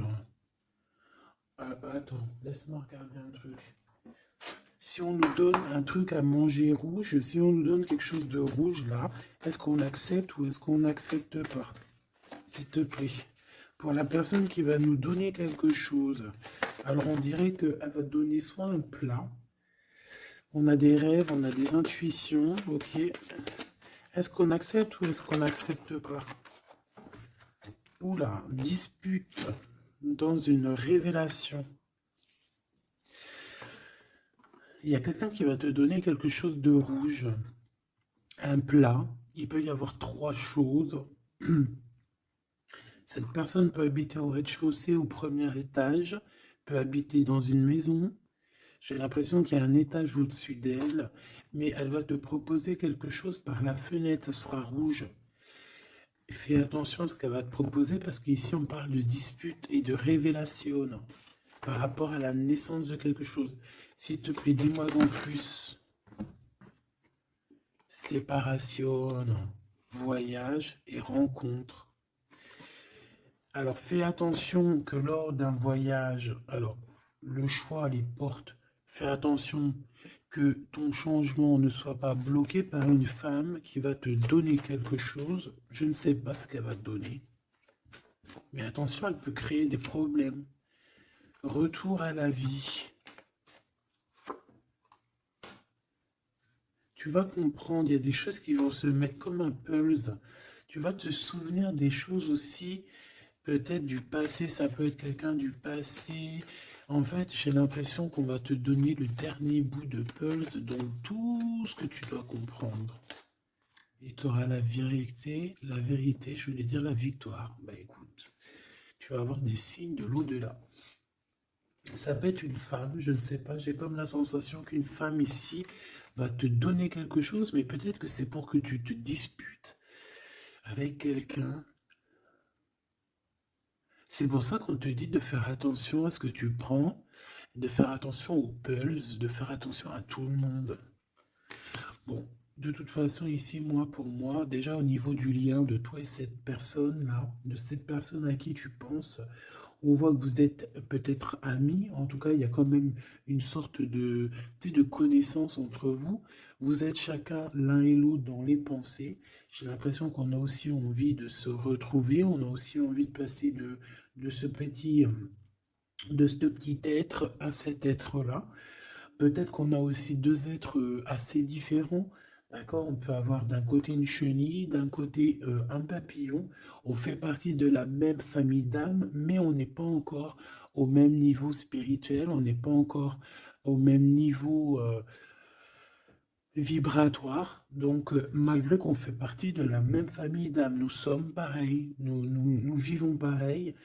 S1: Attends, laisse-moi regarder un truc. Si on nous donne un truc à manger rouge, si on nous donne quelque chose de rouge là, est-ce qu'on accepte ou est-ce qu'on n'accepte pas? S'il te plaît. Pour la personne qui va nous donner quelque chose, alors on dirait qu'elle va donner soit un plat, on a des rêves, on a des intuitions, ok. Est-ce qu'on accepte ou est-ce qu'on n'accepte pas? Oula, dispute dans une révélation. Il y a quelqu'un qui va te donner quelque chose de rouge, un plat. Il peut y avoir trois choses. Cette personne peut habiter au rez-de-chaussée, au premier étage, peut habiter dans une maison. J'ai l'impression qu'il y a un étage au-dessus d'elle, mais elle va te proposer quelque chose par la fenêtre, ça sera rouge. Fais attention à ce qu'elle va te proposer parce qu'ici on parle de dispute et de révélation par rapport à la naissance de quelque chose. S'il te plaît, dis-moi en plus. Séparation, voyage et rencontre. Alors fais attention que lors d'un voyage, alors le choix les porte, fais attention que ton changement ne soit pas bloqué par une femme qui va te donner quelque chose. Je ne sais pas ce qu'elle va te donner, mais attention, elle peut créer des problèmes. Retour à la vie. Tu vas comprendre, il y a des choses qui vont se mettre comme un pulse. Tu vas te souvenir des choses aussi, peut-être du passé, ça peut être quelqu'un du passé. En fait, j'ai l'impression qu'on va te donner le dernier bout de pulse dans tout ce que tu dois comprendre. Et tu auras la vérité, je voulais dire la victoire. Bah écoute, tu vas avoir des signes de l'au-delà. Ça peut être une femme, je ne sais pas, j'ai comme la sensation qu'une femme ici va te donner quelque chose, mais peut-être que c'est pour que tu te disputes avec quelqu'un. C'est pour ça qu'on te dit de faire attention à ce que tu prends, de faire attention aux pulses, de faire attention à tout le monde. Bon, de toute façon, ici, moi, pour moi, déjà au niveau du lien de toi et cette personne-là, de cette personne à qui tu penses, on voit que vous êtes peut-être amis, en tout cas, il y a quand même une sorte de, tu sais, de connaissance entre vous. Vous êtes chacun l'un et l'autre dans les pensées. J'ai l'impression qu'on a aussi envie de se retrouver, on a aussi envie de passer de ce petit, de ce petit être à cet être-là. Peut-être qu'on a aussi deux êtres assez différents. D'accord? On peut avoir d'un côté une chenille, d'un côté un papillon. On fait partie de la même famille d'âmes, mais on n'est pas encore au même niveau spirituel, on n'est pas encore au même niveau vibratoire. Donc, malgré qu'on fait partie de la même famille d'âmes, nous sommes pareils, nous vivons pareil,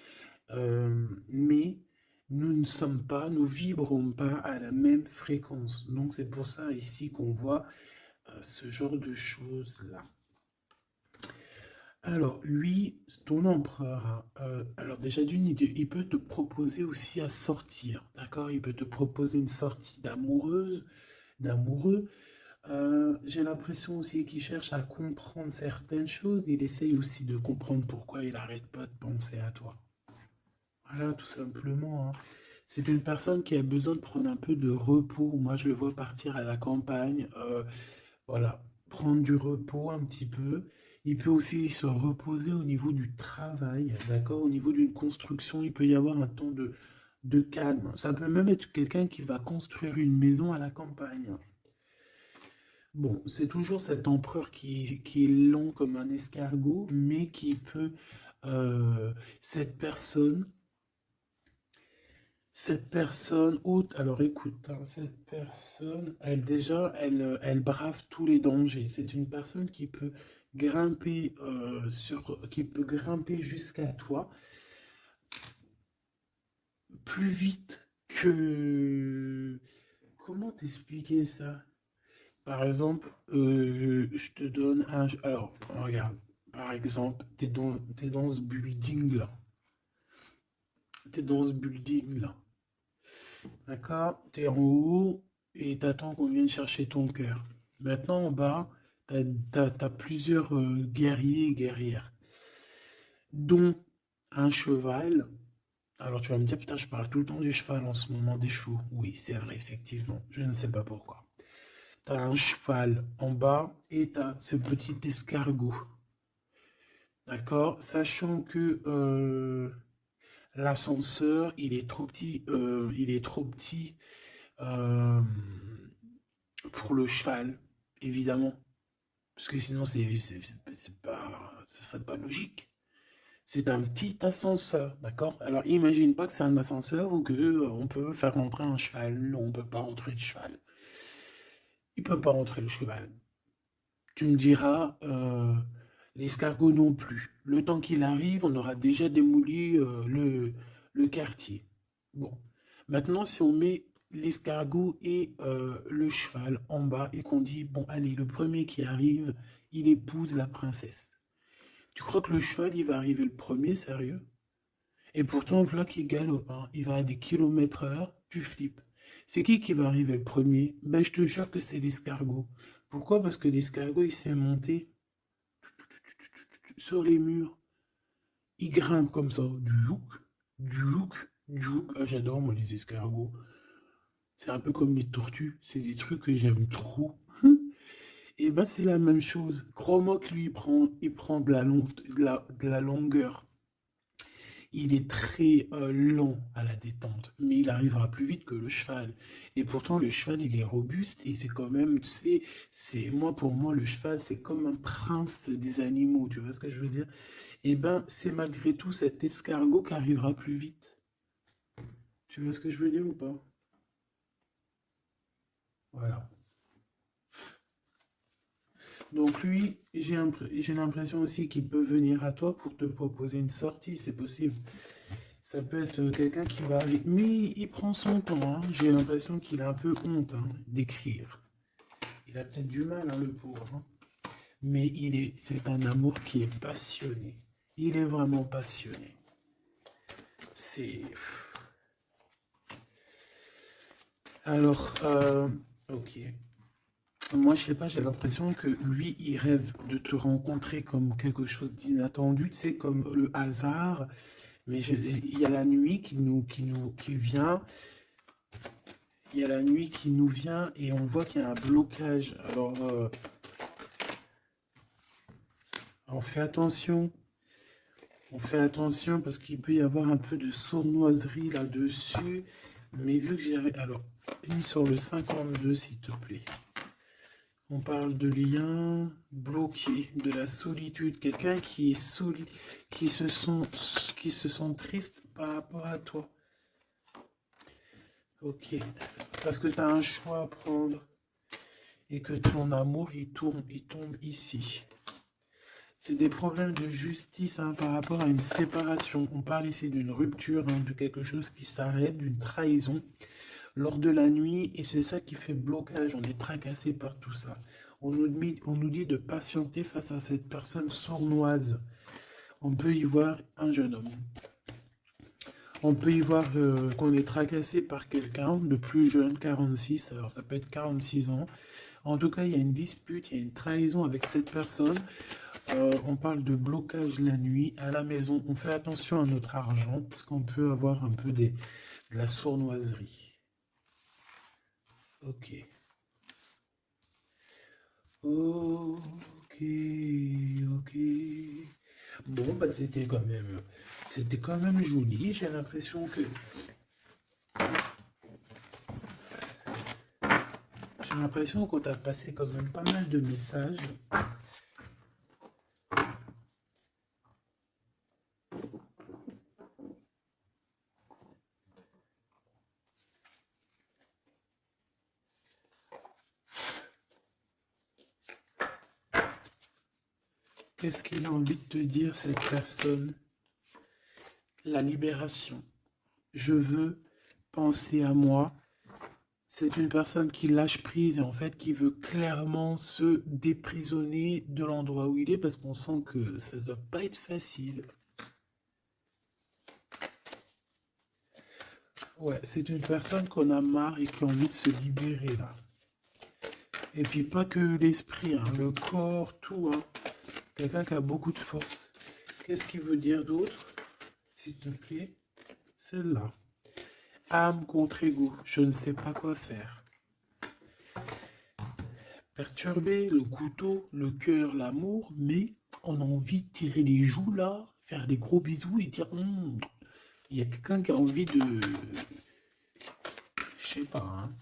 S1: mais nous ne sommes pas, nous vibrons pas à la même fréquence. Donc c'est pour ça ici qu'on voit ce genre de choses-là. Alors, lui, ton empereur, alors déjà d'une idée, il peut te proposer aussi à sortir, d'accord? Il peut te proposer une sortie d'amoureuse, d'amoureux. J'ai l'impression aussi qu'il cherche à comprendre certaines choses. Il essaye aussi de comprendre pourquoi il n'arrête pas de penser à toi. Voilà, tout simplement, hein. C'est une personne qui a besoin de prendre un peu de repos. Moi, je le vois partir à la campagne, voilà, prendre du repos un petit peu. Il peut aussi se reposer au niveau du travail, d'accord? Au niveau d'une construction, il peut y avoir un temps de calme. Ça peut même être quelqu'un qui va construire une maison à la campagne. Bon, c'est toujours cet empereur qui est lent comme un escargot, mais qui peut, euh, cette personne, cette personne haute, alors écoute, hein, cette personne, elle déjà, elle brave tous les dangers. C'est une personne qui peut grimper qui peut grimper jusqu'à toi plus vite que, comment t'expliquer ça? Par exemple, je te donne un, alors regarde, par exemple, t'es dans ce building là, t'es dans ce building là. D'accord? T'es en haut et t'attends qu'on vienne chercher ton cœur. Maintenant, en bas, t'as plusieurs guerriers et guerrières, dont un cheval. Alors tu vas me dire, putain, je parle tout le temps du cheval en ce moment des chevaux. Oui, c'est vrai, effectivement. Je ne sais pas pourquoi. T'as un cheval en bas et t'as ce petit escargot. D'accord? Sachant que l'ascenseur, il est trop petit euh, pour le cheval, évidemment. Parce que sinon, c'est pas, ça serait pas logique. C'est un petit ascenseur, d'accord? Alors, imagine pas que c'est un ascenseur ou que on peut faire rentrer un cheval. Non, on peut pas rentrer le cheval. Il peut pas rentrer le cheval. Tu me diras, l'escargot non plus. Le temps qu'il arrive, on aura déjà démoli le quartier. Bon. Maintenant, si on met l'escargot et le cheval en bas et qu'on dit, bon, allez, le premier qui arrive, il épouse la princesse. Tu crois que le cheval, il va arriver le premier, sérieux? Et pourtant, voilà qu'il galope, hein. Il va à des kilomètres heure, tu flippes. C'est qui va arriver le premier? Ben, je te jure que c'est l'escargot. Pourquoi? Parce que l'escargot, il s'est monté sur les murs. Il grimpe comme ça. Djouk, djouk, djouk. Ah, j'adore, moi, les escargots. C'est un peu comme les tortues. C'est des trucs que j'aime trop. Et ben, c'est la même chose. Crois-moi que lui, il prend de la longueur. Il est très lent à la détente, mais il arrivera plus vite que le cheval. Et pourtant, le cheval, il est robuste et c'est quand même, tu sais, moi, pour moi, le cheval, c'est comme un prince des animaux, tu vois ce que je veux dire? Et ben, c'est malgré tout cet escargot qui arrivera plus vite. Tu vois ce que je veux dire ou pas? Voilà. Donc lui, j'ai l'impression aussi qu'il peut venir à toi pour te proposer une sortie, c'est possible. Ça peut être quelqu'un qui va arriver. Mais il prend son temps, hein. J'ai l'impression qu'il a un peu honte, hein, d'écrire. Il a peut-être du mal, hein, le pauvre, hein. Mais c'est un amour qui est passionné. Il est vraiment passionné. C'est... Alors, ok. Moi, je sais pas, j'ai l'impression que lui, il rêve de te rencontrer comme quelque chose d'inattendu, tu sais, comme le hasard. Mais il y a la nuit qui vient. Il y a la nuit qui nous vient et on voit qu'il y a un blocage. Alors, on fait attention. On fait attention parce qu'il peut y avoir un peu de sournoiserie là-dessus. Mais vu que j'ai... Alors, une sur le 52, s'il te plaît. On parle de lien bloqué, de la solitude. Quelqu'un qui est solide, qui se sent triste par rapport à toi. Ok. Parce que tu as un choix à prendre et que ton amour, il tombe ici. C'est des problèmes de justice, hein, par rapport à une séparation. On parle ici d'une rupture, hein, de quelque chose qui s'arrête, d'une trahison. lors de la nuit, et c'est ça qui fait blocage. On est tracassé par tout ça. On nous dit de patienter face à cette personne sournoise. On peut y voir un jeune homme. On peut y voir qu'on est tracassé par quelqu'un de plus jeune, 46, alors ça peut être 46 ans. En tout cas, il y a une dispute, il y a une trahison avec cette personne. On parle de blocage la nuit à la maison. On fait attention à notre argent parce qu'on peut avoir un peu de la sournoiserie. Ok. Ok, ok. Bon, bah c'était quand même joli. J'ai l'impression qu'on t'a passé quand même pas mal de messages. Qu'est-ce qu'il a envie de te dire, cette personne? La libération. Je veux penser à moi. C'est une personne qui lâche prise et en fait qui veut clairement se déprisonner de l'endroit où il est parce qu'on sent que ça ne doit pas être facile. Ouais, c'est une personne qu'on a marre et qui a envie de se libérer là. Et puis pas que l'esprit, hein, le corps, tout. Hein. Quelqu'un qui a beaucoup de force. Qu'est-ce qu'il veut dire d'autre, s'il te plaît? Celle-là. Âme contre ego. Je ne sais pas quoi faire. Perturber le couteau, le cœur, l'amour, mais on a envie de tirer les joues là, faire des gros bisous et dire il y a quelqu'un qui a envie de. Je sais pas, hein.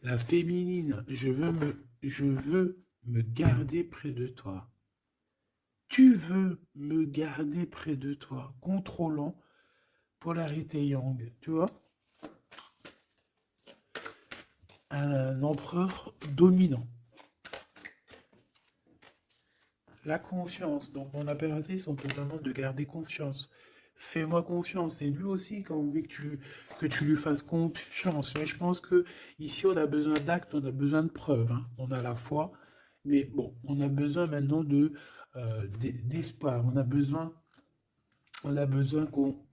S1: La féminine, je veux me garder près de toi. Tu veux me garder près de toi, contrôlant, polarité yang, tu vois? Un empereur dominant. La confiance. Donc mon impératrice, on te demande de garder confiance. Fais-moi confiance. Et lui aussi qui a envie que tu lui fasses confiance. Mais je pense que ici, on a besoin d'actes, on a besoin de preuves. Hein. On a la foi. Mais bon, on a besoin maintenant d'espoir. On a besoin qu'on